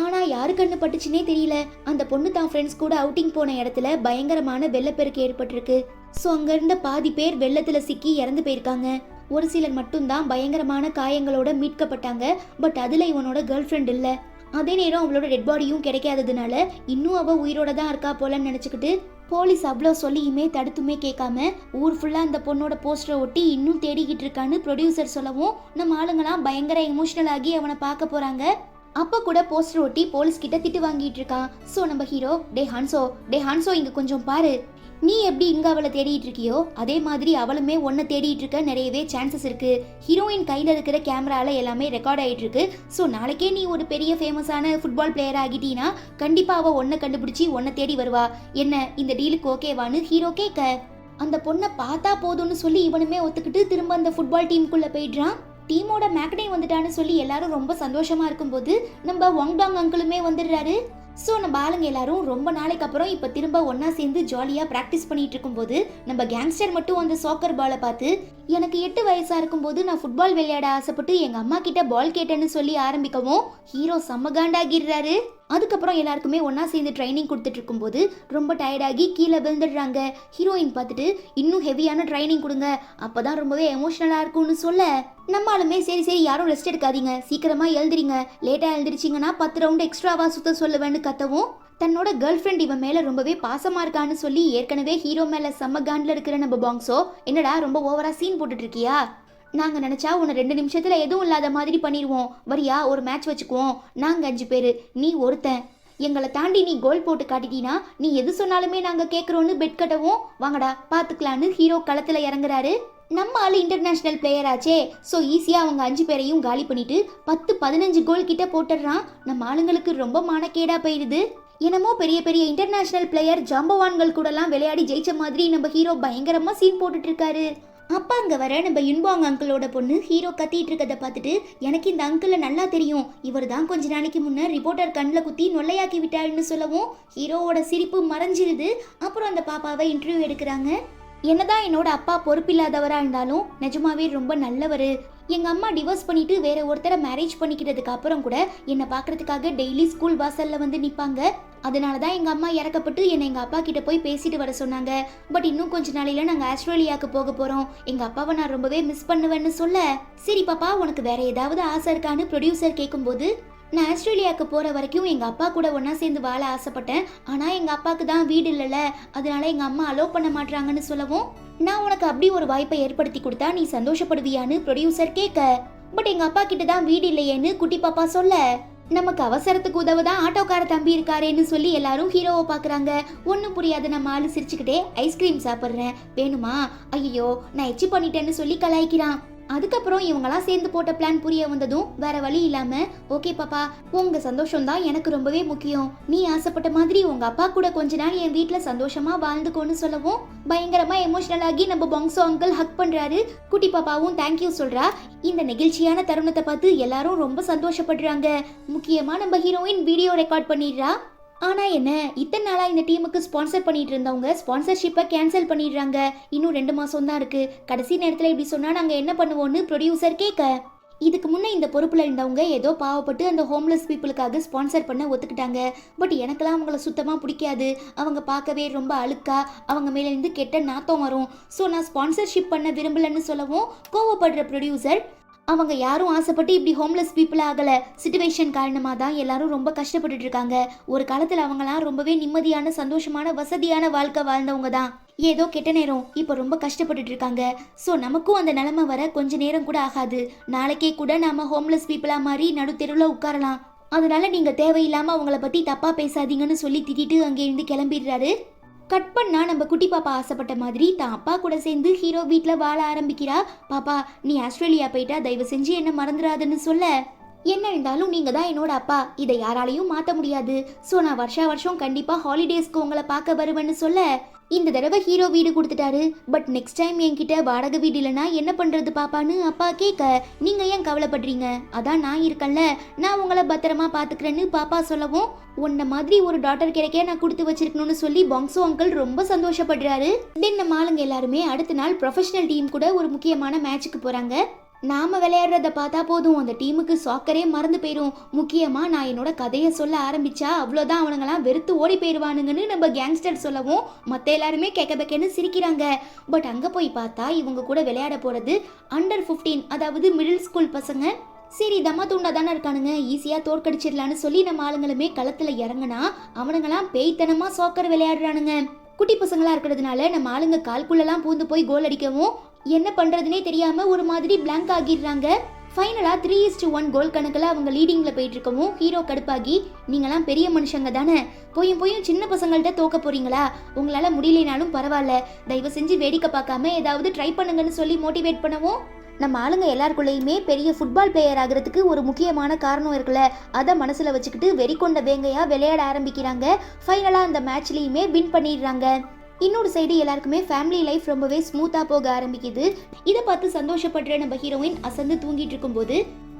ஆனால் யாரு கண்ணு பட்டுச்சுன்னே தெரியல, அந்த பொண்ணு தான் ஃப்ரெண்ட்ஸ் கூட அவுட்டிங் போன இடத்துல பயங்கரமான வெள்ளப்பெருக்கு ஏற்பட்டிருக்கு. ஸோ அங்கே இருந்த பாதி பேர் வெள்ளத்தில் சிக்கி இறந்து போயிருக்காங்க. ஒரு சிலர் மட்டும்தான் பயங்கரமான காயங்களோட மீட்கப்பட்டாங்க. பட் அதில் இவனோட கேர்ள் ஃப்ரெண்ட் இல்லை. அதே நேரம் அவளோட டெட் பாடியும் கிடைக்காததுனால இன்னும் அவள் உயிரோட தான் இருக்கா போலன்னு நினச்சிக்கிட்டு போலீஸ் அவ்வளோ சொல்லியுமே தடுத்துமே கேட்காம ஊர் ஃபுல்லாக அந்த பொண்ணோட போஸ்டரை ஒட்டி இன்னும் தேடிக்கிட்டு இருக்கான்னு ப்ரொடியூசர் சொல்லவும் நம்ம ஆளுங்களாம் பயங்கர எமோஷனல் ஆகி அவனை பார்க்க போகிறாங்க. அப்போ கூட போஸ்டர் ஒட்டி போலீஸ் கிட்ட திட்டு வாங்கிட்டு இருக்கான். ஸோ நம்ம ஹீரோ, டே ஹான்சோ இங்கே கொஞ்சம் பாரு, நீ எப்படி இங்கே அவளை தேடிட்டு இருக்கியோ அதே மாதிரி அவளுமே ஒன்றை தேடிட்டு இருக்க நிறையவே சான்சஸ் இருக்கு. ஹீரோயின் கையில் இருக்கிற கேமரால எல்லாமே ரெக்கார்ட் ஆகிட்டு இருக்கு. ஸோ நாளைக்கே நீ ஒரு பெரிய ஃபேமஸான ஃபுட்பால் பிளேயர் ஆகிட்டீன்னா கண்டிப்பாக அவள் ஒன்றை கண்டுபிடிச்சி ஒன்றை தேடி வருவா. என்ன இந்த டீலுக்கு ஓகேவான்னு ஹீரோ கேட்க, அந்த பொண்ணை பார்த்தா போதும்னு சொல்லி இவனுமே ஒத்துக்கிட்டு திரும்ப அந்த ஃபுட்பால் டீமுக்குள்ளே போயிடுறான். டீமோட மேக்டே வந்துட்டான்னு சொல்லி எல்லாரும் ரொம்ப சந்தோஷமா இருக்கும்போது நம்ம வாங்டாங் அங்கிளுமே வந்துடுறாரு. ஸோ நம்ம ஆளுங்க எல்லாரும் ரொம்ப நாளைக்கு அப்புறம் இப்போ திரும்ப ஒன்னா சேர்ந்து ஜாலியாக ப்ராக்டிஸ் பண்ணிட்டு இருக்கும்போது நம்ம கேங்ஸ்டர் மட்டும் அந்த சாக்கர் பாலை பார்த்து, எனக்கு 8 வயசா இருக்கும்போது நான் ஃபுட்பால் விளையாட ஆசைப்பட்டு எங்கள் அம்மா கிட்ட பால் கேட்டேன்னு சொல்லி ஆரம்பிக்கவும் ஹீரோ செம்ம காண்டாகிடுறாரு. அதுக்கப்புறம் எல்லாருக்குமே ஒன்னா சேர்ந்து ட்ரைனிங் கொடுத்துட்டு இருக்கும்போது ரொம்ப டயர்டாகி கீழே விழுந்துடுறாங்க. ஹீரோயின் பார்த்துட்டு இன்னும் ஹெவியான ட்ரைனிங் கொடுங்க, அப்போதான் ரொம்பவே எமோஷனலாக இருக்கும்னு சொல்ல நம்மளுமே சரி யாரும் ரெஸ்ட் எடுக்காதீங்க, சீக்கிரமா எழுந்திரிங்க, லேட்டாக எழுந்திரிச்சிங்கன்னா 10 ரவுண்டு எக்ஸ்ட்ராவா சுத்த சொல்லுவேன்னு கத்தவும் தன்னோட கேர்ள் ஃப்ரெண்ட் இவன் மேலே ரொம்பவே பாசமா இருக்கான்னு சொல்லி ஏற்கனவே ஹீரோ மேலே செம்ம காண்டில் இருக்கிற நம்ம பாங்ஸோ, என்னடா ரொம்ப ஓவரா சீன் போட்டுட்டு இருக்கியா, நாங்கள் நினச்சா உன்னை 2 நிமிஷத்தில் எதுவும் இல்லாத மாதிரி பண்ணிடுவோம், வரியா ஒரு மேட்ச் வச்சுக்குவோம், நாங்கள் 5 பேர் நீ ஒருத்தன், எங்களை தாண்டி நீ கோல் போட்டு காட்டிட்டீனா நீ எது சொன்னாலுமே நாங்கள் கேட்குறோன்னு பெட் கட்டவும் வாங்கடா பார்த்துக்கலான்னு ஹீரோ களத்தில் இறங்குறாரு. நம்ம ஆளு இன்டர்நேஷனல் பிளேயர் ஆச்சே, ஸோ ஈஸியாக அவங்க 5 பேரையும் காலி பண்ணிட்டு 10-15 கோல் கிட்ட போட்டுடுறான். நம்ம ஆளுங்களுக்கு ரொம்ப மானக்கேடா போயிடுது. என்னமோ பெரிய பெரிய இன்டர்நேஷனல் பிளேயர் ஜாம்பவான்கள் கூடலாம் விளையாடி ஜெயிச்ச மாதிரி நம்ம ஹீரோ பயங்கரமாக சீன் போட்டுட்டு இருக்காரு. அப்பா அங்க வர நம்ம இன்பாங் அங்கிளோட பொண்ணு ஹீரோ கத்திட்டு இருக்கதை பார்த்துட்டு எனக்கு இந்த அங்கிள நல்லா தெரியும், இவர் தான் கொஞ்ச நாளைக்கு முன்ன ரிப்போர்ட்டர் கண்ணில் குத்தி நொல்லையாக்கி விட்டாருன்னு சொல்லவும் ஹீரோவோட சிரிப்பு மறைஞ்சிருது. அப்புறம் அந்த பாப்பாவை இன்டர்வியூ எடுக்கிறாங்க. என்னதான் என்னோட அப்பா பொறுப்பில்லாதவரா இருந்தாலும் நிஜமாவே ரொம்ப நல்லவர். எங்க அம்மா டிவோர்ஸ் பண்ணிட்டு வேற ஒருத்தரை மேரேஜ் பண்ணிக்கிறதுக்கு அப்புறம் கூட என்னை பார்க்கறதுக்காக டெய்லி ஸ்கூல் வாசல்ல வந்து நிப்பாங்க. அதனால தான் எங்க அம்மா இறக்கப்பட்டு என்னை எங்க அப்பா கிட்ட போய் பேசிட்டு வர சொன்னாங்க. பட் இன்னும் கொஞ்ச நாளையில நாங்க ஆஸ்திரேலியாவுக்கு போக போறோம், எங்க அப்பாவை நான் ரொம்பவே மிஸ் பண்ணுவேன்னு சொல்ல, சரி பாப்பா உனக்கு வேற ஏதாவது ஆசை இருக்கான்னு ப்ரொடியூசர் கேட்கும்போது, நான் ஆஸ்திரேலியாவுக்கு போற வரைக்கும் எங்க அப்பா கூட ஒன்னா சேர்ந்து வாழ ஆசைப்பட்டேன், ஆனா எங்க அப்பாவுக்கு தான் வீடு இல்லைல்ல, அதனால எங்க அம்மா அலோவ் பண்ண மாட்டாங்கன்னு சொல்லவும், நான் உனக்கு அப்படி ஒரு வாய்ப்பை ஏற்படுத்தி கொடுத்தா நீ சந்தோஷப்படுவியான்னு ப்ரொடியூசர் கேட்க, பட் எங்க அப்பா கிட்ட தான் வீடு இல்லையேன்னு குட்டி பாப்பா சொல்ல, நமக்கு அவசரத்துக்கு உதவுதான் ஆட்டோக்கார தம்பி இருக்காரேன்னு சொல்லி எல்லாரும் ஹீரோவை பாக்குறாங்க. ஒன்னும் புரியாத நம்ம ஆளு சிரிச்சுக்கிட்டே ஐஸ்கிரீம் சாப்பிட்றேன் வேணுமா, ஐயோ நான் எச்சி பண்ணிட்டேன்னு சொல்லி கலாய்க்கிறான். அதுக்கப்புறம் இவங்களாம் சேர்ந்து போட்ட பிளான் புரிய வந்ததும் வேற வழி இல்லாம, ஓகே பாப்பா உங்க சந்தோஷம் தான் எனக்கு ரொம்பவே முக்கியம், நீ ஆசைப்பட்ட மாதிரி உங்க அப்பா கூட கொஞ்ச நாள் என் வீட்டுல சந்தோஷமா வாழ்ந்துக்கோன்னு சொல்லவும் பயங்கரமா எமோஷனல் ஆகி நம்ம பாங்சோ அங்கிள் ஹக் பண்றாரு. குட்டி பாப்பாவும் தேங்க்யூ சொல்றா. இந்த நெகிழ்ச்சியான தருணத்தை பார்த்து எல்லாரும் ரொம்ப சந்தோஷப்படுறாங்க. முக்கியமா நம்ம ஹீரோயின் வீடியோ ரெக்கார்ட் பண்ணிடுறா. ஆனா என்ன, இத்தனை நாளா இந்த டீமுக்கு ஸ்பான்சர் பண்ணிட்டு இருந்தவங்க ஸ்பான்சர்ஷிப்பை கேன்சல் பண்ணிடுறாங்க. இன்னும் 2 மாசம் தான் இருக்கு. கடைசி நேரத்துல இப்படி சொன்னா நாங்க என்ன பண்ணுவோம்னு ப்ரொடியூசர் கேட்க, இதுக்கு முன்னே இந்த பொறுப்புல இருந்தவங்க ஏதோ பாவப்பட்டு அந்த ஹோம்லெஸ் பீப்புளுக்காக ஸ்பான்சர் பண்ண ஒத்துக்கிட்டாங்க. பட் எனக்கெல்லாம் அவங்கள சுத்தமா பிடிக்காது. அவங்க பார்க்கவே ரொம்ப அழுக்கா, அவங்க மேல இருந்து கெட்ட நாத்தம் வரும். ஸோ நான் ஸ்பான்சர்ஷிப் பண்ண விரும்பலன்னு சொல்லவும் கோவப்படுற ப்ரொடியூசர், அவங்க யாரும் ஆசைப்பட்டு இப்படி ஹோம்லெஸ் பீப்புள் ஆகல, சிச்சுவேஷன் காரணமாக தான் எல்லாரும் ரொம்ப கஷ்டப்பட்டுட்டு இருக்காங்க. ஒரு காலத்தில் அவங்களாம் ரொம்பவே நிம்மதியான சந்தோஷமான வசதியான வாழ்க்கை வாழ்ந்தவங்க தான். ஏதோ கெட்ட நேரம் இப்போ ரொம்ப கஷ்டப்பட்டுட்டு இருக்காங்க. ஸோ நமக்கும் அந்த நிலைமை வர கொஞ்ச நேரம் கூட ஆகாது. நாளைக்கே கூட நாம ஹோம்லெஸ் பீப்புளா மாதிரி நடுத்தெருவில் உட்காரலாம். அதனால நீங்க தேவையில்லாம அவங்கள பத்தி தப்பா பேசாதீங்கன்னு சொல்லி திட்டிட்டு அங்கே இருந்து கிளம்பிடுறாரு. கட் பண்ணா நம்ம குட்டி பாப்பா ஆசைப்பட்ட மாதிரி தான் அப்பா கூட சேர்ந்து ஹீரோ வீட்டில் வாழ ஆரம்பிக்கிறா. பாப்பா நீ ஆஸ்திரேலியா போயிட்டா தயவு செஞ்சு என்ன மறந்துடாதுன்னு சொல்ல, என்ன இருந்தாலும் நீங்க தான் என்னோட அப்பா, இதை யாராலையும் மாற்ற முடியாது. ஸோ நான் வருஷம் கண்டிப்பா ஹாலிடேஸ்க்கு உங்களை பார்க்க வருவேன்னு சொல்ல, இந்த தடவை ஹீரோ வீடு கொடுத்துட்டாரு, பட் நெக்ஸ்ட் டைம் என்கிட்ட வாடகை வீடு இல்லைன்னா என்ன பண்றது பாப்பான்னு அப்பா கேட்க, நீங்க ஏன் கவலைப்படுறீங்க, அதான் நான் இருக்கேன்ல, நான் உங்களை பத்திரமா பாத்துக்கிறேன்னு பாப்பா சொல்லவும், உன்ன மாதிரி ஒரு டாட்டர் கிடைக்க நான் கொடுத்து வச்சிருக்கணும்னு சொல்லி பாங்சோ அங்கிள் ரொம்ப சந்தோஷப்படுறாரு. தென் நம்ம ஆளுங்க எல்லாருமே அடுத்த நாள் ப்ரொஃபஷனல் டீம் கூட ஒரு முக்கியமான மேட்சுக்கு போறாங்க. நாம விளையாடுறத பார்த்தா போதும் அந்த டீமுக்கு சாக்கரே மறந்து போயிடும். முக்கியமா நான் என்னோட கதையை சொல்ல ஆரம்பிச்சா அவ்வளோதான் அவனுங்களாம் வெறுத்து ஓடி போயிடுவானுங்கன்னு நம்ம கேங்ஸ்டர் சொல்லவும் மற்ற எல்லாருமே கேட்கன்னு சிரிக்கிறாங்க. பட் அங்கே போய் பார்த்தா இவங்க கூட விளையாட போறது அண்டர் 15, அதாவது மிடில் ஸ்கூல் பசங்க. சரி தம்மா தூண்டா தானே இருக்கானுங்க, ஈஸியா தோற்கடிச்சிடலான்னு சொல்லி நம்ம ஆளுங்களுமே களத்துல இறங்கினா அவனுங்களாம் பேய்த்தனமா சாக்கர் விளையாடுறானுங்க. குட்டி பசங்களா இருக்கிறதுனால நம்ம ஆளுங்க கால்குள்ளெல்லாம் பூந்து போய் கோல் அடிக்கவும் என்ன பண்றதுனே தெரியாம ஒரு மாதிரி பிளாங்க் ஆகிடுறாங்க. ஃபைனலா 3:1 கோல் கணக்கில் அவங்க லீடிங்ல போயிட்டு இருக்கவும் ஹீரோ கடுப்பாகி, நீங்களாம் பெரிய மனுஷங்க தானே, போயும் சின்ன பசங்கள்ட்ட தோக்க போறீங்களா, உங்களால முடியலனாலும் பரவாயில்ல, தயவு செஞ்சு வேடிக்கை பார்க்காம ஏதாவது ட்ரை பண்ணுங்கன்னு சொல்லி மோட்டிவேட் பண்ணவும், நம்ம ஆளுங்க எல்லாருக்குள்ளேயுமே பெரிய ஃபுட்பால் பிளேயர் ஆகிறதுக்கு ஒரு முக்கியமான காரணம் இருக்குல்ல, அதை மனசுல வச்சுக்கிட்டு வெறி கொண்ட வேங்கையா விளையாட ஆரம்பிக்கிறாங்க. ஃபைனலா அந்த மேட்ச்லயுமே வின் பண்ணிடுறாங்க. இன்னொரு சைடு எல்லாருக்குமே ஃபேமிலி லைஃப் ரொம்பவே ஸ்மூத்தா போக ஆரம்பிக்குது. இதை பார்த்து சந்தோஷப்படுற நம்ம ஹீரோயின் அசந்து தூங்கிட்டு இருக்கும்போது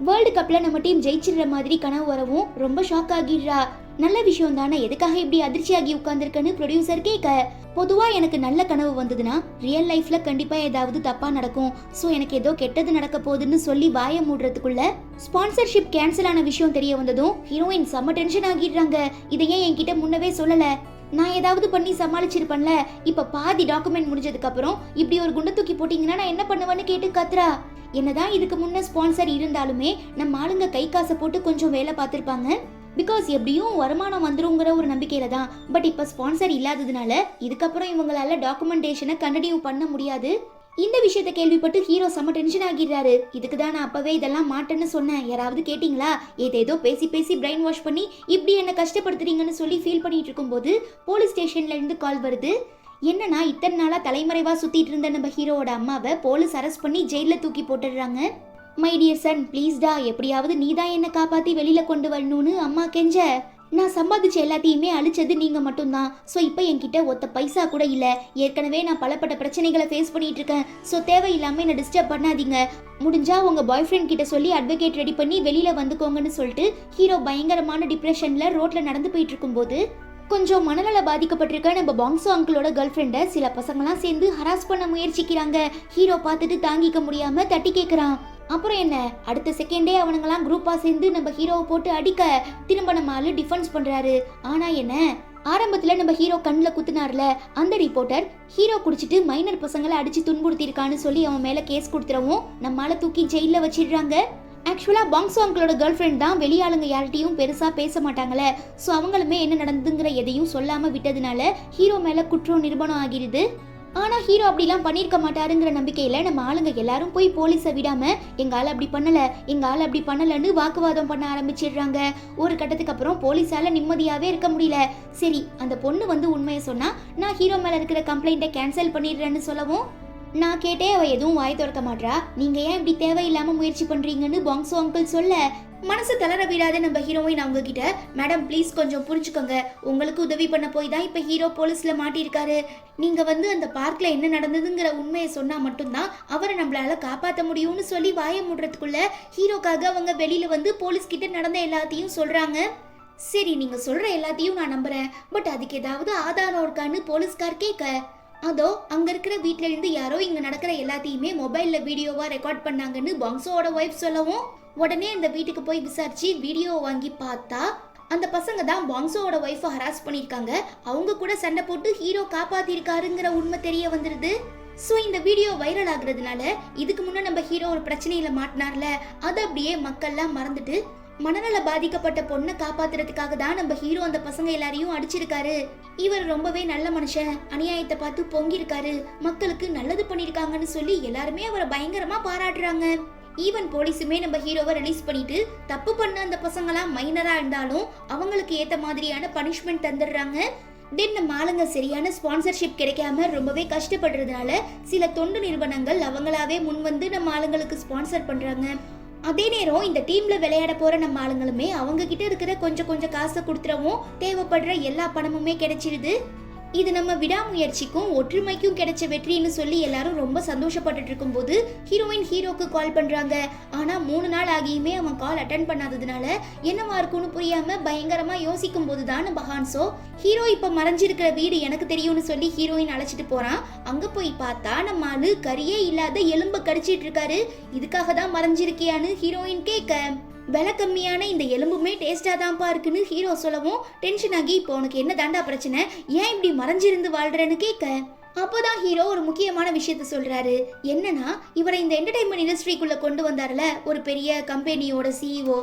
வேர்ல்டு கப்ல நம்ம டீம் ஜெயிச்சிடுற மாதிரி கனவு வரவும் ரொம்ப ஷாக் ஆகிடுறா. நல்ல விஷயம் தானே, எதுக்காக இப்படி அதிர்ச்சியாகி உட்கார்ந்துருக்கன்னு ப்ரொடியூசர் கேட்க, பொதுவா எனக்கு நல்ல கனவு வந்ததுன்னா ரியல் லைஃப்ல கண்டிப்பா ஏதாவது தப்பா நடக்கும், ஸோ எனக்கு ஏதோ கெட்டது நடக்க போகுதுன்னு சொல்லி வாய மூடுறதுக்குள்ள ஸ்பான்சர்ஷிப் கேன்சல் ஆன விஷயம் தெரிய வந்ததும் ஹீரோயின் செம்ம டென்ஷன் ஆகிடுறாங்க. இதையே என்கிட்ட முன்னவே சொல்லல, நான் ஏதாவது பண்ணி சமாளிச்சிருப்பேன்ல, இப்ப பாதி டாக்குமெண்ட் முடிஞ்சதுக்கு அப்புறம் இப்படி ஒரு குண்டை தூக்கி போட்டீங்கன்னா நான் என்ன பண்ணுவேன்னு கேட்டு கத்துறா. என்னதான் இதுக்கு முன்ன ஸ்பான்சர் இருந்தாலுமே நம்ம ஆளுங்க கை காசை போட்டு கொஞ்சம் வேலை பார்த்திருப்பாங்க. பிகாஸ் எப்படியும் வருமானம் வந்துருங்கிற ஒரு நம்பிக்கையில தான். பட் இப்ப ஸ்பான்சர் இல்லாததுனால இதுக்கப்புறம் இவங்களால டாக்குமெண்டேஷனை கண்டினியூ பண்ண முடியாது. இந்த விஷயத்தை கேள்விப்பட்டு ஹீரோ செம்ம டென்ஷன் ஆகிடுறாரு. இதுக்கு தான் நான் அப்பவே இதெல்லாம் மாட்டேன்னு சொன்னேன், யாராவது கேட்டீங்களா, ஏதேதோ பேசி பிரெயின் வாஷ் பண்ணி இப்படி என்ன கஷ்டப்படுத்துறீங்கன்னு சொல்லி ஃபீல் பண்ணிட்டு இருக்கும்போது போலீஸ் ஸ்டேஷன்ல இருந்து கால் வருது. என்னன்னா இத்தனை நாளா தலைமறைவா சுத்திட்டு இருந்த நம்ம ஹீரோவோட அம்மாவை போலீஸ் அரெஸ்ட் பண்ணி ஜெயில தூக்கி போட்டுடுறாங்க. மை டியர் சன் ப்ளீஸ்டா, எப்படியாவது நீதான் என்ன காப்பாத்தி வெளியில கொண்டு வரணும்னு அம்மா கெஞ்ச, நான் சம்பாதிச்ச எல்லாத்தையுமே அழிச்சது நீங்க மட்டும்தான். ஸோ இப்போ என்கிட்ட ஒத்த பைசா கூட இல்லை. ஏற்கனவே நான் பலப்பட்ட பிரச்சனைகளை ஃபேஸ் பண்ணிட்டு இருக்கேன். ஸோ தேவையில்லாம என்ன டிஸ்டர்ப் பண்ணாதீங்க. முடிஞ்சா உங்க பாய் ஃப்ரெண்ட் கிட்ட சொல்லி அட்வொகேட் ரெடி பண்ணி வெளியில வந்துக்கோங்கன்னு சொல்லிட்டு ஹீரோ பயங்கரமான டிப்ரெஷன்ல ரோட்ல நடந்து போயிட்டு இருக்கும்போது கொஞ்சம் மனநல பாதிக்கப்பட்டிருக்க நம்ம பாங்ஸோ அங்கிளோட கேர்ள் ஃப்ரெண்டை சில பசங்களாம் சேர்ந்து ஹராஸ் பண்ண முயற்சிக்கிறாங்க. ஹீரோ பார்த்துட்டு தாங்கிக்க முடியாம தட்டி கேட்குறான். அப்புறம் என்ன, அடுத்த செகண்டே அவனுங்களாம் குரூப்பா சேர்ந்து நம்ம ஹீரோவை போட்டு அடிக்க திரும்ப நம்ம ஆளு டிஃபென்ஸ் பண்றாரு. ஆனா என்ன, ஆரம்பத்துல நம்ம ஹீரோ கண்ணில் குத்துனார்ல அந்த ரிப்போர்ட்டர் ஹீரோ குடிச்சிட்டு மைனர் பசங்களை அடிச்சு துன்புறுத்திருக்கான்னு சொல்லி அவன் மேல கேஸ் கொடுத்துறவும் நம்மால தூக்கி ஜெயில வச்சிடுறாங்க. ஆக்சுவலாக பாங்ஸோ அங்கிளோட கேர்ள் ஃப்ரெண்ட் தான் வெளியாளுங்க யார்கிட்டையும் பெருசாக பேச மாட்டாங்களே. ஸோ அவங்களுமே என்ன நடந்துங்கிற எதையும் சொல்லாமல் விட்டதுனால ஹீரோ மேலே குற்றம் நிரூபணம் ஆகிடுது. ஆனால் ஹீரோ அப்படிலாம் பண்ணியிருக்க மாட்டாருங்கிற நம்பிக்கையில் நம்ம ஆளுங்க எல்லாரும் போய் போலீஸை விடாமல் எங்கள் ஆள் அப்படி பண்ணலை, எங்கள் ஆள் அப்படி பண்ணலைன்னு வாக்குவாதம் பண்ண ஆரம்பிச்சிடுறாங்க. ஒரு கட்டத்துக்கு அப்புறம் போலீஸால் நிம்மதியாகவே இருக்க முடியல. சரி, அந்த பொண்ணு வந்து உண்மையை சொன்னால் நான் ஹீரோ மேலே இருக்கிற கம்ப்ளைண்ட்டை கேன்சல் பண்ணிடுறேன்னு சொல்லவும் நான் கேட்டே அவ எதுவும் வாய் திறக்க மாட்டா. நீங்க ஏன் இப்படி தேவையில்லாம முயற்சி பண்றீங்கன்னு பாங்ஸோ அங்கிள் சொல்ல மனசு தளர விடாத நம்ம ஹீரோயின் அவங்க கிட்ட, மேடம் ப்ளீஸ் கொஞ்சம் புரிஞ்சுக்கோங்க, உங்களுக்கு உதவி பண்ண போய் தான் இப்ப ஹீரோ போலீஸ்ல மாட்டிருக்காரு. நீங்க வந்து அந்த பார்க்ல என்ன நடந்ததுங்கிற உண்மையை சொன்னா மட்டும்தான் அவரை நம்மளால காப்பாற்ற முடியும்னு சொல்லி வாய மூடுறதுக்குள்ள ஹீரோக்காக அவங்க வெளியில வந்து போலீஸ் கிட்ட நடந்த எல்லாத்தையும் சொல்றாங்க. சரி, நீங்க சொல்ற எல்லாத்தையும் நான் நம்புறேன், பட் அதுக்கு ஏதாவது ஆதாரம் இருக்கான்னு போலீஸ்கார் கேட்க அதோ அங்க இருக்கிற வீட்ல இருந்து யாரோ இங்க நடக்கிற எல்லாத்தையுமே மொபைல்ல வீடியோவா ரெக்கார்ட் பண்ணாங்கன்னு பாங்ஸோட ஒய்ஃப் சொல்லவும் உடனே அந்த வீட்டுக்கு போய் விசாரிச்சு வீடியோ வாங்கி பார்த்தா அந்த பசங்க தான் பாங்ஸோட ஒய்ஃபை ஹராஸ் பண்ணியிருக்காங்க. அவங்க கூட சண்டை போட்டு ஹீரோ காப்பாத்திருக்காருங்கிற உண்மை தெரிய வந்துருது. ஸோ இந்த வீடியோ வைரல் ஆகுறதுனால இதுக்கு முன்னே நம்ம ஹீரோ ஒரு பிரச்சனையில மாட்டினார்ல, அதை அப்படியே மக்கள்லாம் மறந்துட்டு மனநல பாதிக்கப்பட்ட பொண்ணை காப்பாத்துறதுக்காக தான் நம்ம ஹீரோ அந்த பசங்க எல்லாரையும் அடிச்சிருக்காரு. இவர் ரொம்பவே நல்ல மனுஷன், அநியாயத்தை பார்த்து பொங்கிருக்காரு, மக்களுக்கு நல்லது பண்ணிருக்காங்கன்னு சொல்லி எல்லாருமே அவரை பயங்கரமா பாராட்டுறாங்க. ஈவன் போலீஸுமே நம்ம ஹீரோவை ரிலீஸ் பண்ணிட்டு தப்பு பண்ண அந்த பசங்களாம் மைனரா இருந்தாலும் அவங்களுக்கு ஏத்த மாதிரியான பனிஷ்மெண்ட் தந்துடுறாங்க. தென் நம்ம ஆளுங்க சரியான ஸ்பான்சர்ஷிப் கிடைக்காம ரொம்பவே கஷ்டப்படுறதுனால சில தொண்டு நிறுவனங்கள் அவங்களாவே முன் வந்து நம்ம ஆளுங்களுக்கு ஸ்பான்சர் பண்றாங்க. அதே நேரம் இந்த டீம்ல விளையாட போற நம்ம ஆளுங்களுமே அவங்க கிட்ட இருக்கிற கொஞ்சம் காசை கொடுத்துறவும் தேவைப்படுற எல்லா பணமுமே கிடைச்சிருது. இது நம்ம விடாமுயற்சிக்கும் ஒற்றுமைக்கும் கிடைச்ச வெற்றின்னு சொல்லி எல்லாரும் ரொம்ப சந்தோஷப்பட்டுட்டு இருக்கும் போது ஹீரோயின் ஹீரோக்கு கால் பண்றாங்க. ஆனா 3 நாள் ஆகியுமே அவன் கால் அட்டன் பண்ணாததுனால என்னவா இருக்கும்னு புரியாம பயங்கரமா யோசிக்கும் போதுதான் நம்ம ஹான்சோ ஹீரோ இப்ப மறைஞ்சிருக்கிற வீடு எனக்கு தெரியும்னு சொல்லி ஹீரோயின் அழைச்சிட்டு போறான். அங்க போய் பார்த்தா நம்ம ஆளு கரியே இல்லாத எலும்பு கடிச்சிட்டு இருக்காரு. இதுக்காக தான் மறைஞ்சிருக்கியான்னு ஹீரோயின் கேட்க விலை கம்மியான இந்த எலும்புமே டேஸ்டா தான்ப்பா இருக்குன்னு ஹீரோ சொல்லவும் டென்ஷன் ஆகி இப்போ உனக்கு என்ன தாண்டா பிரச்சனை, ஏன் இப்படி மறைஞ்சிருந்து வாழ்றேன்னு கேட்க அப்போதான் ஹீரோ ஒரு முக்கியமான விஷயத்த சொல்றாரு. என்னன்னா இவரை இந்த என்டர்டைன்மெண்ட் இண்டஸ்ட்ரிக்குள்ள கொண்டு வந்தார்ல ஒரு பெரிய கம்பெனியோட சிஇஓ,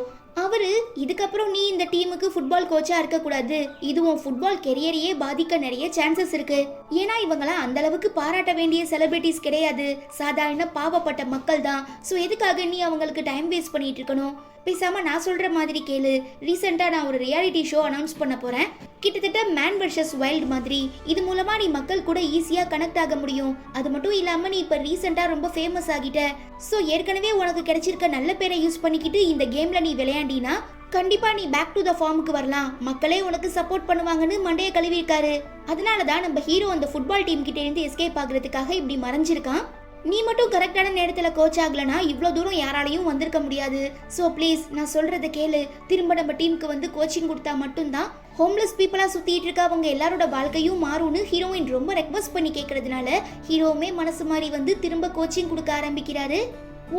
அவரு இதுக்கப்புறம் நீ இந்த டீமுக்கு ஃபுட்பால் கோச்சா இருக்க கூடாது, இதுவும் ஃபுட்பால் கெரியரையே பாதிக்க நிறைய சான்சஸ் இருக்கு. ஏன்னா இவங்களாம் அந்த அளவுக்கு பாராட்ட வேண்டிய செலிபிரிட்டிஸ் கிடையாது, சாதாரண பாவப்பட்ட மக்கள் தான். ஸோ எதுக்காக நீ அவங்களுக்கு டைம் வேஸ்ட் பண்ணிட்டு இருக்கணும்? பேசாம நான் சொல்ற மாதிரி கேளு. ரீசெண்டா நான் ஒரு ரியாலிட்டி ஷோ அனௌன்ஸ் பண்ண போறேன், கிட்டத்தட்ட மேன் வெர்சஸ் வைல்ட் மாதிரி. இது மூலமா நீ மக்கள் கூட ஈஸியா கனெக்ட் ஆக முடியும். அது மட்டும் இல்லாம நீ இப்ப ரீசெண்டா ரொம்ப ஃபேமஸ் ஆகிட்ட. சோ ஏற்கனவே உனக்கு கிடைச்சிருக்க நல்ல பேரை யூஸ் பண்ணிக்கிட்டு இந்த கேம்ல நீ விளையாண்டினா கண்டிப்பா நீ பேக் டு த ஃபார்முக்கு வரலாம், மக்களே உனக்கு சப்போர்ட் பண்ணுவாங்கன்னு மண்டைய கழுவிருக்காரு. அதனாலதான் நம்ம ஹீரோ அந்த ஃபுட்பால் டீம் கிட்ட இருந்து எஸ்கேப் ஆகுறதுக்காக இப்படி மறைஞ்சிருக்கான். நீ மட்டும் கரெக்டான நேரத்தில் கோச் ஆகலனா இவ்வளோ தூரம் யாராலையும் வந்திருக்க முடியாது. ஸோ ப்ளீஸ் நான் சொல்கிறத கேளு. திரும்ப நம்ம டீமுக்கு வந்து கோச்சிங் கொடுத்தா மட்டும்தான் ஹோம்லெஸ் பீப்புளாக சுற்றிட்டு இருக்க அவங்க எல்லாரோட வாழ்க்கையும் மாறும்னு ஹீரோயின் ரொம்ப ரெக்வஸ்ட் பண்ணி கேட்கறதுனால ஹீரோவுமே மனசு மாதிரி வந்து திரும்ப கோச்சிங் கொடுக்க ஆரம்பிக்கிறாரு.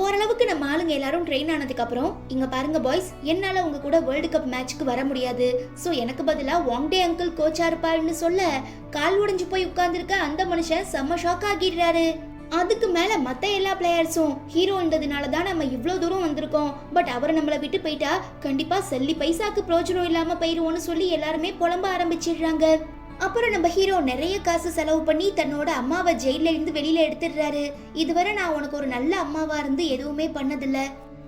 ஓரளவுக்கு நம்ம ஆளுங்க எல்லாரும் ட்ரெயின் ஆனதுக்கு அப்புறம் இங்க பாருங்க பாய்ஸ், என்னால உங்க கூட வேர்ல்டு கப் மேட்ச்க்கு வர முடியாது. ஸோ எனக்கு பதிலா வாங்டே அங்கிள் கோச்சா இருப்பாருன்னு சொல்ல கால் உடைஞ்சு போய் உட்கார்ந்துருக்க அந்த மனுஷன் செம்ம ஷாக் ஆகிடுறாரு. அதுக்கு மேல மத்த எல்லா பிளேயர்ஸும் ஹீரோ இருந்ததுனால தான் நம்ம இவ்வளோ தூரம் வந்திருக்கோம், பட் அவர் நம்மளை விட்டு போயிட்டா கண்டிப்பா செல்லி பைசாக்கு பிரோஜனம் இல்லாம போயிருவோம்னு சொல்லி எல்லாருமே புலம்ப ஆரம்பிச்சிடுறாங்க. அப்புறம் நம்ம ஹீரோ நிறைய காசு செலவு பண்ணி தன்னோட அம்மாவை ஜெயில இருந்து வெளியில எடுத்துடுறாரு. இதுவரை நான் உனக்கு ஒரு நல்ல அம்மாவா இருந்து எதுவுமே பண்ணதில்ல,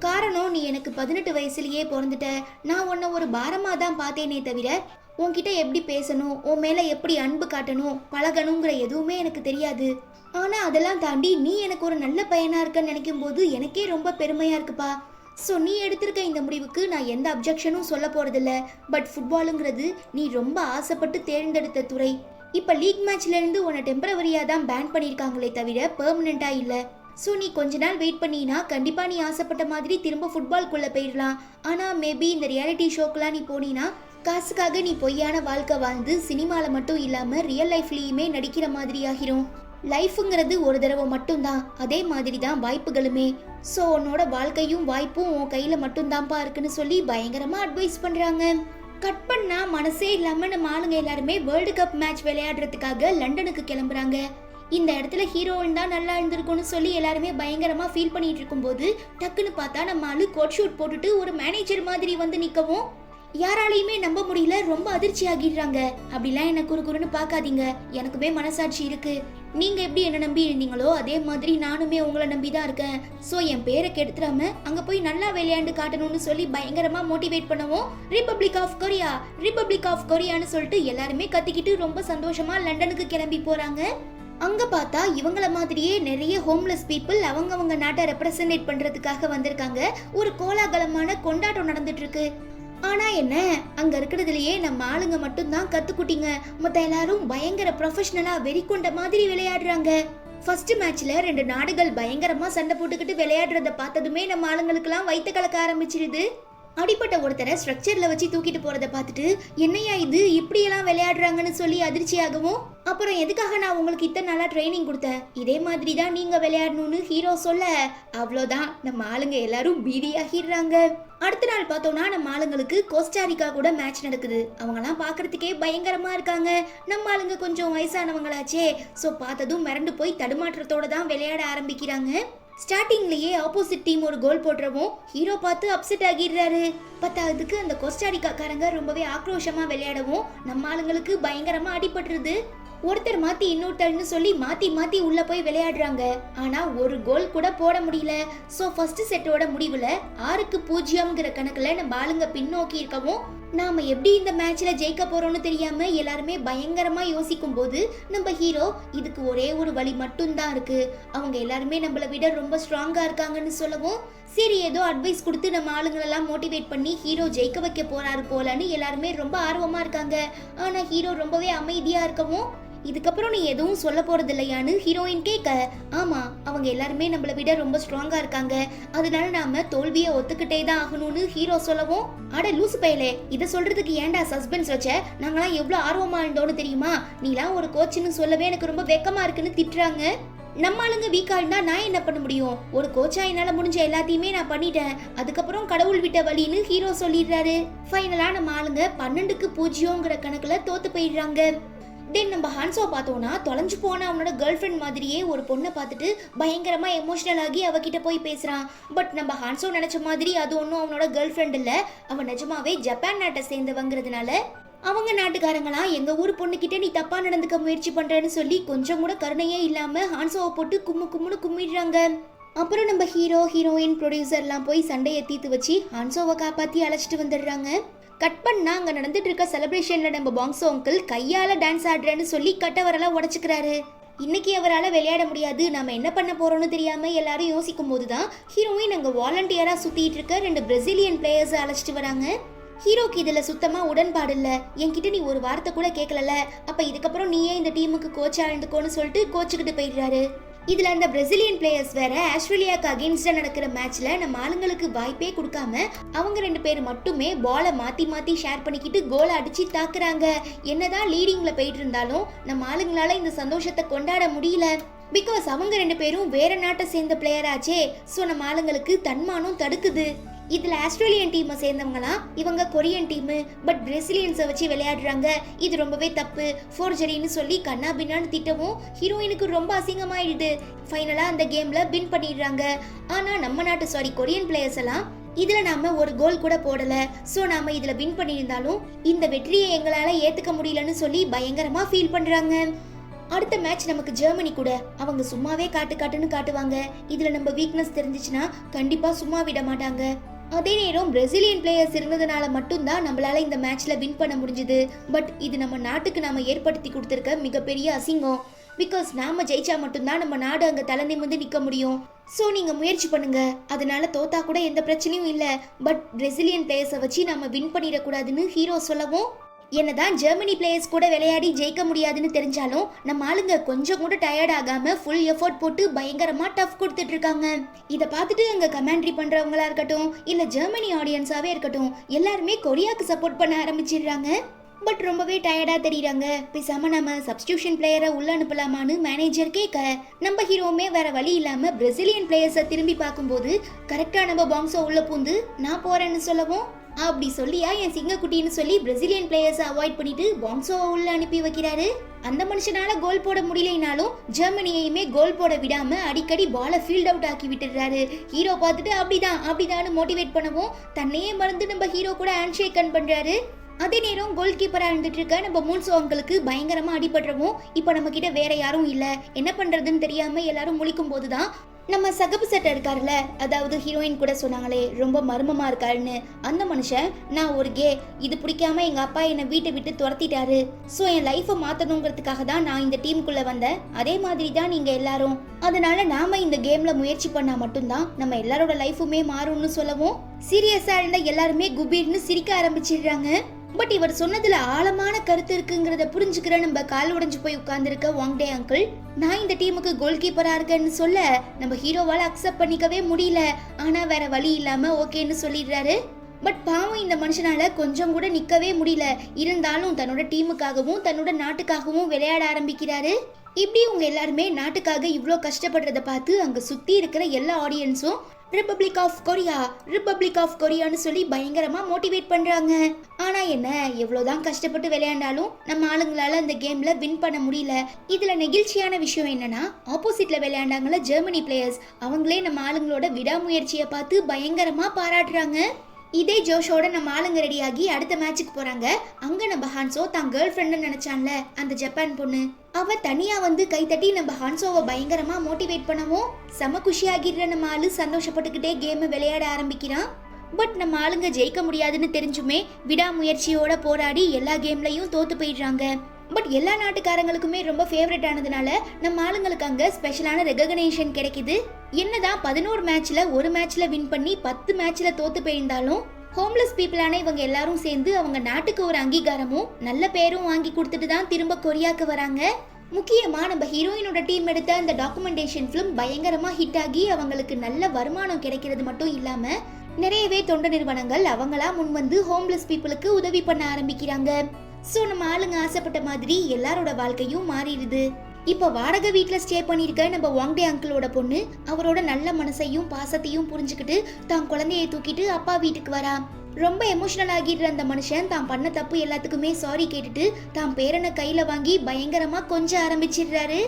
காரணம் நீ எனக்கு 18 வயசுலயே பிறந்துட்ட. நான் உன்னை ஒரு பாரமா தான் பார்த்தேனே தவிர உன்கிட்ட எப்படி பேசணும், உன் மேல எப்படி அன்பு காட்டணும், பழகணுங்கிற எதுவுமே எனக்கு தெரியாது. ஆனா அதெல்லாம் தாண்டி நீ எனக்கு ஒரு நல்ல பையனா இருக்கன்னு நினைக்கும் போது எனக்கே ரொம்ப பெருமையா இருக்குப்பா. ஸோ நீ எடுத்திருக்க இந்த முடிவுக்கு நான் எந்த அப்ஜெக்ஷனும் சொல்ல போறதில்ல. பட் ஃபுட்பாலுங்கிறது நீ ரொம்ப ஆசைப்பட்டு தேர்ந்தெடுத்த துறை. இப்போ லீக் மேட்ச்ல இருந்து உன்னை டெம்பரவரியாக தான் பேன் பண்ணியிருக்காங்களே தவிர பெர்மனண்டா இல்லை. ஸோ நீ கொஞ்ச நாள் வெயிட் பண்ணினா கண்டிப்பாக நீ ஆசைப்பட்ட மாதிரி திரும்ப ஃபுட்பால்குள்ளே போயிடலாம். ஆனால் மேபி இந்த ரியாலிட்டி ஷோக்கெலாம் நீ போனீன்னா காசுக்காக நீ பொய்யான வாழ்க்கை வாழ்ந்து சினிமாவில் மட்டும் இல்லாமல் ரியல் லைஃப்லேயுமே நடிக்கிற மாதிரி ஆகிரும். லைஃபுங்கிறது ஒரு தடவை மட்டும்தான், அதே மாதிரி தான் வாய்ப்புகளுமே. ஸோ உன்னோட வாழ்க்கையும் வாய்ப்பும் உன் கையில் மட்டும்தான்ப்பா இருக்குன்னு சொல்லி பயங்கரமாக அட்வைஸ் பண்ணுறாங்க. கட் பண்ணா மனசே இல்லாமல் நம்ம ஆளுங்க எல்லாருமே வேர்ல்டு கப் மேட்ச் விளையாடுறதுக்காக லண்டனுக்கு கிளம்புறாங்க. இந்த இடத்துல ஹீரோயின் தான் நல்லா இருந்திருக்கும்னு சொல்லி எல்லாருமே பயங்கரமாக ஃபீல் பண்ணிட்டு இருக்கும்போது டக்குன்னு பார்த்தா நம்ம ஆளு கோட் ஷூட் போட்டுட்டு ஒரு மேனேஜர் மாதிரி வந்து நிற்கவும் யாராலையுமே நம்ப முடியல. ரொம்ப அதிர்ச்சி ஆகிடுறாங்க. அப்படிலாம் என்ன குறுன்னு பார்க்காதீங்க, எனக்குமே மனசாட்சி இருக்கு. நீங்க எப்படி என்ன நம்பி இருந்தீங்களோ அதே மாதிரி நானுமே உங்களை நம்பி தான் இருக்கேன். ஸோ என் பேரை கெடுத்துறாம அங்க போய் நல்லா விளையாண்டு காட்டணும்னு சொல்லி பயங்கரமா மோட்டிவேட் பண்ணவும் republic of Korea, republic of கொரியான்னு சொல்லிட்டு எல்லாருமே கத்திக்கிட்டு ரொம்ப சந்தோஷமா லண்டனுக்கு கிளம்பி போறாங்க. அங்க பார்த்தா இவங்கள மாதிரியே நிறைய ஹோம்லெஸ் பீப்புள் அவங்க நாட்டை ரெப்ரசன்டேட் பண்றதுக்காக வந்திருக்காங்க. ஒரு கோலாகலமான கொண்டாட்டம் நடந்துட்டு இருக்கு. ஆனா என்ன, அங்க இருக்கிறதுலயே நம்ம ஆளுங்க மட்டும்தான் கத்துக்குட்டிங்க. மத்த எல்லாரும் பயங்கர ப்ரொஃபஷனலா வெறிக்கொண்ட மாதிரி விளையாடுறாங்க. ஃபர்ஸ்ட் மேட்ச்ல 2 நாடுகள் பயங்கரமா சண்டை போட்டுக்கிட்டு விளையாடுறத பார்த்ததுமே நம்ம ஆளுங்களுக்குலாம் வயிற்று கலக்க ஆரம்பிச்சிருது. அடிப்பட்ட ஒருத்தரை ஸ்ட்ரக்சர்ல வச்சு தூக்கிட்டு போறதை பார்த்துட்டு என்னையா இது இப்படியெல்லாம் விளையாடுறாங்கன்னு சொல்லி அதிர்ச்சியாகவும், அப்புறம் எதுக்காக நான் உங்களுக்கு இத்தனை நாளா ட்ரைனிங் கொடுத்தேன், இதே மாதிரி தான் நீங்க விளையாடணும்னு ஹீரோ சொல்ல அவ்வளோதான் நம்ம ஆளுங்க எல்லாரும் பீதியாகிடுறாங்க. அடுத்த நாள் பார்த்தோம்னா நம்ம ஆளுங்களுக்கு கோஸ்டாரிக்கா கூட மேட்ச் நடக்குது. அவங்கலாம் பார்க்கறதுக்கே பயங்கரமா இருக்காங்க. நம்ம ஆளுங்க கொஞ்சம் வயசானவங்களாச்சே, ஸோ பார்த்ததும் மிரண்டு போய் தடுமாற்றத்தோட தான் விளையாட ஆரம்பிக்கிறாங்க. ஸ்டார்டிங்லயே ஆப்போசிட் டீம் ஒரு கோல் போடுறவும் ஹீரோ பார்த்து அப்செட் ஆகிடுறாரு. பத்தாவதுக்கு அந்த கோஸ்டாரிக்காக்காரங்க ரொம்பவே ஆக்ரோஷமா விளையாடவும் நம்ம ஆளுங்களுக்கு பயங்கரமா அடிபட்டுருது. ஒருத்தர் மாத்தி இன்னொருத்தர்னு சொல்லி மாத்தி மாத்தி உள்ள போய் விளையாடுறாங்க. ஆனா ஒரு கோல் கூட போட முடியல. சோ ஃபர்ஸ்ட் செட்டோட முடிவுல 6-0ங்கிற கணக்குல நம்ம ஆளுங்க பின்னோக்கி இருக்கவும் நாம எப்படி இந்த மேட்ச்ல ஜெயிக்க போறோம்னு தெரியாம எல்லாருமே பயங்கரமா யோசிக்கும் போது நம்ம ஹீரோ இதுக்கு ஒரே ஒரு வழி மட்டும்தான் இருக்கு, அவங்க எல்லாருமே நம்மளை விட ரொம்ப ஸ்ட்ராங்கா இருக்காங்கன்னு சொல்லவும் சரி ஏதோ அட்வைஸ் கொடுத்து நம்ம ஆளுங்களெல்லாம் மோட்டிவேட் பண்ணி ஹீரோ ஜெயிக்க வைக்க போறாரு போலன்னு எல்லாருமே ரொம்ப ஆர்வமா இருக்காங்க. ஆனா ஹீரோ ரொம்பவே அமைதியா இருக்கவும் இதுக்கப்புறம் நீ எதுவும் சொல்ல போறது இல்லையான்னு ஹீரோயின் கேட்க, ஆமா அவங்க எல்லாருமே நம்மளை விட ரொம்ப ஸ்ட்ராங்கா இருக்காங்க, அதனால நாம தோல்வியை ஒத்துக்கிட்டே தான் ஆகணும்னு ஹீரோ சொல்லவும், அட லூசு பயலே இதை சொல்றதுக்கு ஏன்டா சஸ்பென்ஸ் வச்ச, நாங்களாம் எவ்வளவு ஆர்வமா இருந்தோன்னு தெரியுமா, நீலாம் ஒரு கோச்சுன்னு சொல்லவே எனக்கு ரொம்ப வெக்கமா இருக்குன்னு திட்டுறாங்க. நம்ம ஆளுங்க வீக்கா இருந்தா நான் என்ன பண்ண முடியும், ஒரு கோச்சா என்னால முடிஞ்ச எல்லாத்தையுமே நான் பண்ணிட்டேன், அதுக்கப்புறம் கடவுள் விட்ட வழின்னு ஹீரோ சொல்லிடுறாரு. ஃபைனலா நம்ம ஆளுங்க 12-0ங்கிற கணக்குல தோத்து போயிடுறாங்க. தென் நம்ம ஹான்சோ பார்த்தோம்னா தொலைஞ்சு போன அவனோட கேர்ள் ஃப்ரெண்ட் மாதிரியே ஒரு பொண்ணை பார்த்துட்டு பயங்கரமா எமோஷனல் ஆகி அவகிட்ட போய் பேசுறான். பட் நம்ம ஹான்சோ நினைச்ச மாதிரி அது ஒன்றும் அவனோட கேர்ள் ஃப்ரெண்ட் இல்லை, அவன் நிஜமாவே ஜப்பான் நாட்டை சேர்ந்தவங்கிறதுனால அவங்க நாட்டுக்காரங்களாம் எங்க ஊர் பொண்ணுகிட்ட நீ தப்பா நடந்துக்க முயற்சி பண்றேன்னு சொல்லி கொஞ்சம் கூட கருணையே இல்லாம ஹான்சோவை போட்டு கும்முன்னு கும்மிடுறாங்க. அப்புறம் நம்ம ஹீரோ ஹீரோயின் ப்ரொடியூசர்லாம் போய் சண்டையை தீர்த்து வச்சு ஹான்சோவை காப்பாத்தி அழைச்சிட்டு வந்துடுறாங்க. கட் பண்ணா அங்க நடந்துட்டு இருக்க செலிப்ரேஷன்ல நம்ம பாங்ஸோ அங்கிள் கையால டான்ஸ் ஆடுறேன்னு சொல்லி கட்டவரெல்லாம் உடைச்சுக்கிறாரு. இன்னைக்கு அவரால் விளையாட முடியாது, நம்ம என்ன பண்ண போறோம்னு தெரியாம எல்லாரும் யோசிக்கும் போதுதான் ஹீரோயின் அங்க வாலண்டியரா சுத்திட்டு இருக்க 2 பிரேசிலியன் பிளேயர்ஸ் அழைச்சிட்டு வராங்க. ஹீரோக்கு இதுல சுத்தமா உடன்பாடு இல்ல, என்கிட்ட நீ ஒரு வார்த்தை கூட கேட்கல, அப்ப இதுக்கப்புறம் நீயே இந்த டீமுக்கு கோச்சா இருந்துக்கோன்னு சொல்லிட்டு கோச்சுக்கிட்டு போயிடுறாரு. இதுல அந்த பிரேசிலியன் பிளேயர்ஸ் வேற ஆஸ்திரேலியாவுக்கு அகெயின்ஸ்டா நடக்கிற மேட்ச்ல நம்ம ஆளுங்களுக்கு வாய்ப்பே கொடுக்காம அவங்க 2 பேர் மட்டுமே பாலை மாத்தி மாத்தி ஷேர் பண்ணிக்கிட்டு கோலை அடிச்சு தாக்குறாங்க. என்னதான் லீடிங்ல போயிட்டு இருந்தாலும் நம்ம ஆளுங்களால இந்த சந்தோஷத்தை கொண்டாட முடியல. பிகாஸ் அவங்க 2 பேரும் வேற நாட்டை சேர்ந்த பிளேயர் ஆச்சே, சோ நம்ம ஆளுங்களுக்கு தன்மானம் தடுக்குது. இதுல ஆஸ்திரேலியன் டீமை சேர்ந்தவங்களாம் இவங்க கொரியன் டீமு, பட் பிரேசிலியன்ஸை வச்சு விளையாடுறாங்க, இது ரொம்பவே தப்பு, ஃபோர்ஜரின்னு சொல்லி கண்ணா பின்னான்னு திட்டவும் ஹீரோயினுக்கு ரொம்ப அசிங்கமாயிடுது. ஃபைனலா அந்த கேம்ல வின் பண்ணிடுறாங்க. ஆனா நம்ம நாட்டு கொரியன் பிளேயர்ஸ் எல்லாம் இதுல நாம ஒரு கோல் கூட போடல, சோ நாம இதுல வின் பண்ணியிருந்தாலும் இந்த வெற்றியை எங்களால ஏத்துக்க முடியலன்னு சொல்லி பயங்கரமா ஃபீல் பண்றாங்க. அடுத்த மேட்ச் நமக்கு ஜெர்மனி கூட, அவங்க சும்மாவே காட்டுன்னு காட்டுவாங்க, இதுல நம்ம வீக்னஸ் தெரிஞ்சிச்சுன்னா கண்டிப்பா சும்மா விட மாட்டாங்க. அதே நேரம் பிரேசிலியன் பிளேயர்ஸ் இருந்ததுனால மட்டும்தான் நம்மளால இந்த மேட்ச்ல வின் பண்ண முடிஞ்சது. பட் இது நம்ம நாட்டுக்கு நாம ஏற்படுத்தி கொடுத்திருக்க மிகப்பெரிய அசிங்கம். பிகாஸ் நாம ஜெயிச்சா மட்டும்தான் நம்ம நாடு அங்க தலை நிமிர்ந்து நிக்க முடியும். ஸோ நீங்கள் முயற்சி பண்ணுங்க, அதனால தோத்தா கூட எந்த பிரச்சனையும் இல்லை, பட் பிரசிலியன் பிளேயர்ஸை வச்சு நம்ம வின் பண்ணிடக்கூடாதுன்னு ஹீரோ சொல்லவும், என்னதான் ஜெர்மனி பிளேயர்ஸ் கூட விளையாடி ஜெயிக்க முடியாதுன்னு தெரிஞ்சாலும் நம்ம ஆளுங்க கொஞ்சம் கூட டயர்ட் ஆகாம ஃபுல் எஃபோர்ட் போட்டு பயங்கரமா டஃப் கொடுத்துட்டு இருக்காங்க. இதை பார்த்துட்டு அங்க கமெண்ட்ரி பண்றவங்களா இருக்கட்டும் இல்ல ஜெர்மனி ஆடியன்ஸாவே இருக்கட்டும், எல்லாருமே கொரியாக்கு சப்போர்ட் பண்ண ஆரம்பிச்சிடுறாங்க. பட் ரொம்பவே டயர்டா தெரியுறாங்க. பேசாம நம்ம சப்ஸ்டியூஷன் பிளேயரை உள்ள அனுப்பலாமான்னு மேனேஜர் கேட்க, நம்ம ஹீரோவுமே வேற வழி இல்லாம பிரசிலியன் பிளேயர்ஸை திரும்பி பார்க்கும்போது கரெக்டா நம்ம பாங்ஸோ உள்ள பூந்து நான் போறேன்னு சொல்லவும், அப்படி சொல்லியா என் சிங்கக்குட்டின்னு சொல்லி பிரசிலியன் பிளேயர்ஸை அவாய்ட் பண்ணிட்டு பாங்ஸோவை உள்ள அனுப்பி வைக்கிறாரு. அந்த மனுஷனால கோல் போட முடியலைனாலும் ஜெர்மனியையுமே கோல் போட விடாம அடிக்கடி பாலை ஃபீல்ட் அவுட் ஆக்கி விட்டுறாரு. ஹீரோ பார்த்துட்டு அப்படிதான் மோட்டிவேட் பண்ணவும் தன்னையே மறந்து நம்ம ஹீரோ கூட ஹேண்ட் ஷேக் பண்றாரு. அதே நேரம் கோல் கீப்பரா இருந்துட்டு இருக்க நம்ம மூன்சோ அங்கிளுக்கு பயங்கரமா அடிபடுறவும், இப்ப நம்ம கிட்ட வேற யாரும் இல்ல, என்ன பண்றதுன்னு தெரியாம எல்லாரும் முழிக்கும் போதுதான் நம்ம சகப்பு சட்டை இருக்காருல்ல, அதாவது ஹீரோயின் கூட சொன்னாங்களே ரொம்ப மர்மமா இருக்காருன்னு, அந்த மனுஷன் நான் ஒரு கே, இது பிடிக்காம எங்க அப்பா என்னை வீட்டை விட்டு துரத்திட்டாரு, ஸோ என் லைஃபை மாத்தணுங்கிறதுக்காக தான் நான் இந்த டீமுக்குள்ள வந்தேன், அதே மாதிரி தான் நீங்க எல்லாரும், அதனால நாம இந்த கேம்ல முயற்சி பண்ணா மட்டும்தான் நம்ம எல்லாரோட லைஃபுமே மாறும்னு சொல்லவும், சீரியஸா இருந்த எல்லாருமே குபீர்னு சிரிக்க ஆரம்பிச்சிடுறாங்க. பட் இவர் சொன்னதுல ஆழமான கருத்து இருக்குங்கிறத புரிஞ்சுக்கிற நம்ம கால் உடைஞ்சு போய் உட்கார்ந்துருக்க வாங்டே அங்கிள், நான் இந்த டீமுக்கு கோல் கீப்பரா இருக்கேன்னு சொல்ல நம்ம ஹீரோவால அக்செப்ட் பண்ணிக்கவே முடியல. ஆனா வேற வழி இல்லாம ஓகேன்னு சொல்லிடுறாரு. பட் பாவம் இந்த மனுஷனால கொஞ்சம் கூட நிக்கவே முடியல. இருந்தாலும் தன்னோட டீமுக்காகவும் தன்னோட நாட்டுக்காகவும் விளையாட ஆரம்பிக்கிறாரு. இப்படி உங்க எல்லாருமே நாட்டுக்காக இவ்வளோ கஷ்டப்படுறத பார்த்து அங்க சுத்தி இருக்கிற எல்லா ஆடியன்ஸும் ரிப்பப்ளிக் ஆஃப் கொரியான்னு சொல்லி பயங்கரமா மோட்டிவேட் பண்றாங்க. ஆனா என்ன, எவ்வளவுதான் கஷ்டப்பட்டு விளையாண்டாலும் நம்ம ஆளுங்களால அந்த கேம்ல வின் பண்ண முடியல. இதுல நெகிழ்ச்சியான விஷயம் என்னன்னா, ஆப்போசிட்ல விளையாண்டாங்கல்ல ஜெர்மனி பிளேயர்ஸ், அவங்களே நம்ம ஆளுங்களோட விடாமுயற்சியை பார்த்து பயங்கரமா பாராட்டுறாங்க. இதே ஜோஷோட நம்ம ஆளுங்க ரெடியாகி அடுத்த மேட்சுக்கு போறாங்க. அங்க நம்ம ஹான்சோ தான் கேர்ள் ஃப்ரெண்ட் நினைச்சான்ல அந்த ஜப்பான் பொண்ணு, அவ தனியா வந்து கைத்தட்டி நம்ம ஹான்சோவை பயங்கரமா மோட்டிவேட் பண்ணவும் செம குஷியாகிடுற நம்ம ஆளு சந்தோஷப்பட்டுக்கிட்டே கேம் விளையாட ஆரம்பிக்கிறான். பட் நம்ம ஆளுங்க ஜெயிக்க முடியாதுன்னு தெரிஞ்சுமே விடாமுயற்சியோட போராடி எல்லா கேம்லயும் தோத்து போயிடுறாங்க. பட் எல்லா நாட்டுக்காரங்களுக்குமே ரொம்ப ஃபேவரட் ஆனதுனால நம்ம ஆளுங்களுக்கு அங்க ஸ்பெஷலான ரெகக்னேஷன் கிடைக்குது. என்னதான் 11 மேட்ச்ல ஒரு மேட்ச்ல வின் பண்ணி 10 மேட்ச்ல தோத்து போயிருந்தாலும் ஹோம்லெஸ் பீப்புளான இவங்க எல்லாரும் சேர்ந்து அவங்க நாட்டுக்கு ஒரு அங்கீகாரமும் நல்ல பேரும் வாங்கி கொடுத்துட்டு தான் திரும்ப கொரியாக்கு வராங்க. முக்கியமா நம்ம ஹீரோயினோட டீம் எடுத்த அந்த டாக்குமெண்டேஷன் ஃபிலிம் பயங்கரமா ஹிட் ஆகி அவங்களுக்கு நல்ல வருமானம் கிடைக்கிறது மட்டும் இல்லாம நிறையவே தொண்டு நிறுவனங்கள் அவங்களா முன் வந்து ஹோம்லெஸ் பீப்புளுக்கு உதவி பண்ண ஆரம்பிக்கிறாங்க. சோ நம்ம ஆளுங்க ஆசைப்பட்ட மாதிரி எல்லாரோட வாழ்க்கையும் மாறிடுது. இப்ப வாடகை வீட்டுல ஸ்டே பண்ணிருக்க நம்ம வாங்டே அங்கிளோட பொண்ணு அவரோட நல்ல மனசையும் பாசத்தையும் புரிஞ்சுக்கிட்டு தான் குழந்தையை தூக்கிட்டு அப்பா வீட்டுக்கு வரா. ரொம்ப எமோஷனல் ஆகிடுற அந்த மனுஷன் தான் பண்ண தப்பு எல்லாத்துக்குமே சாரி கேட்டுட்டு தான் பேரனை கையில வாங்கி பயங்கரமா கொஞ்ச ஆரம்பிச்சிடுறாரு.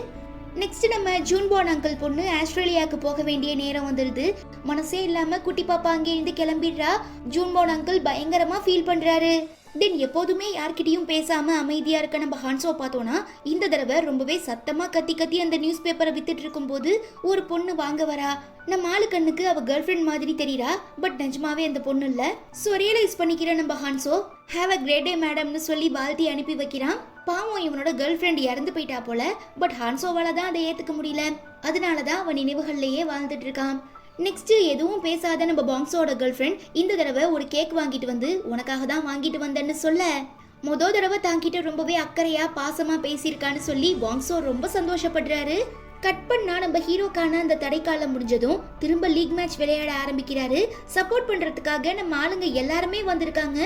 நெக்ஸ்ட் நம்ம ஜூன்பான் அங்கிள் பொண்ணு ஆஸ்திரேலியாவுக்கு போக வேண்டிய நேரம் வந்துடுது. மனசே இல்லாம குட்டி பாப்பா அங்கே இருந்து கிளம்பிடுறா. ஜூன்பான் அங்கிள் பயங்கரமா ஃபீல் பண்றாரு. தென் எப்போதுமே யார்கிட்டயும் பேசாம அமைதியா இருக்க நம்ம ஹான்சோ பார்த்தோம்னா இந்த தடவை ரொம்பவே சத்தமா கத்தி அந்த நியூஸ் பேப்பரை வித்துட்டு இருக்கும் போது ஒரு பொண்ணு வாங்க வரா. நம்ம ஆளு கண்ணுக்கு அவ கேர்ள் ஃப்ரெண்ட் மாதிரி தெரியுறா, பட் நிஜமாவே அந்த பொண்ணு இல்ல. சோ ரியலைஸ் பண்ணிக்கிற நம்ம ஹான்சோ ஹேவ் அ கிரேட் டே மேடம்னு சொல்லி வாழ்த்தி அனுப்பி வைக்கிறான். பாவம் இவனோட கேர்ள் ஃப்ரெண்ட் இறந்து போயிட்டா போல, பட் ஹான்சோவால தான் அதை ஏத்துக்க முடியல. அதனாலதான் அவன் நினைவுகள்லயே வாழ்ந்துட்டு இருக்கான். நெக்ஸ்ட் எதுவும் பேசாத நம்ம பாங்ஸோட கேர்ள் ஃப்ரெண்ட் இந்த தடவை ஒரு கேக் வாங்கிட்டு வந்து உனக்காக தான் வாங்கிட்டு வந்தேன்னு சொல்ல, மொதல் தடவை தாங்கிட்ட ரொம்பவே அக்கறையா பாசமா பேசியிருக்கான்னு சொல்லி பாங்ஸோ ரொம்ப சந்தோஷப்படுறாரு. கட் பண்ணா நம்ம ஹீரோக்கான அந்த தடைக்காலம் முடிஞ்சதும் திரும்ப லீக் மேட்ச் விளையாட ஆரம்பிக்கிறாரு. சப்போர்ட் பண்றதுக்காக நம்ம ஆளுங்க எல்லாருமே வந்திருக்காங்க.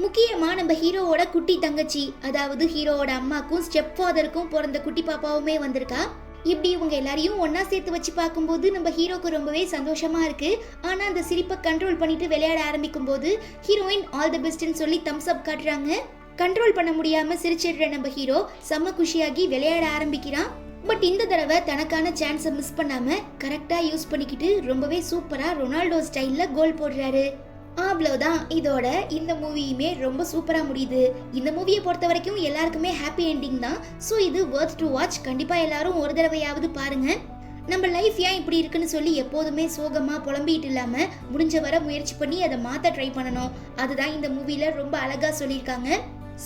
முக்கியமா நம்ம ஹீரோவோட குட்டி தங்கச்சி, அதாவது ஹீரோவோட அம்மாக்கும் ஸ்டெப் ஃபாதருக்கும் பிறந்த குட்டி பாப்பாவுமே வந்திருக்கா. இப்படி இவங்க எல்லாரையும் ஒன்னா சேர்த்து வச்சு பார்க்கும்போது நம்ம ஹீரோக்கு ரொம்பவே சந்தோஷமா இருக்கு. ஆனா அந்த சிரிப்பை கண்ட்ரோல் பண்ணிட்டு விளையாட ஆரம்பிக்கும் போது ஹீரோயின் ஆல் தி பெஸ்ட்னு சொல்லி தம்ஸ் அப் காட்டுறாங்க. கண்ட்ரோல் பண்ண முடியாம சிரிச்சிடுற நம்ம ஹீரோ செம்ம குஷியாகி விளையாட ஆரம்பிக்கிறான். பட் இந்த தடவை தனக்கான சான்ஸை மிஸ் பண்ணாம கரெக்டா யூஸ் பண்ணிக்கிட்டு ரொம்பவே சூப்பரா ரொனால்டோ ஸ்டைல்ல கோல் போடுறாரு. அவ்வளவுதான், இதோட இந்த மூவியுமே ரொம்ப சூப்பரா முடியுது. இந்த மூவியை பொறுத்த வரைக்கும் எல்லாருக்குமே ஹாப்பி என்டிங் தான். ஸோ இது வொர்த் டு வாட்ச். கண்டிப்பா எல்லாரும் ஒரு தடவையாவது பாருங்க. நம்ம லைஃப் ஏன் இப்படி இருக்குன்னு சொல்லி எப்போதுமே சோகமா புலம்பிட்டு இல்லாம முடிஞ்ச வர முயற்சி பண்ணி அதை மாத்த ட்ரை பண்ணணும். அதுதான் இந்த மூவில ரொம்ப அழகா சொல்லியிருக்காங்க.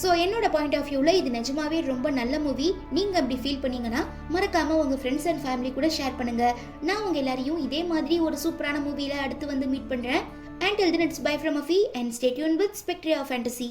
ஸோ என்னோட பாயிண்ட் ஆஃப் வியூவில் இது நிஜமாவே ரொம்ப நல்ல மூவி. நீங்கள் அப்படி ஃபீல் பண்ணீங்கன்னா மறக்காமல் உங்கள் ஃப்ரெண்ட்ஸ் அண்ட் ஃபேமிலி கூட ஷேர் பண்ணுங்கள். நான் உங்கள் எல்லாரையும் இதே மாதிரி ஒரு சூப்பரான மூவியில் அடுத்து வந்து மீட் பண்ணுறேன். Until then, it's bye from Afi and stay tuned with Spectre of Fantasy.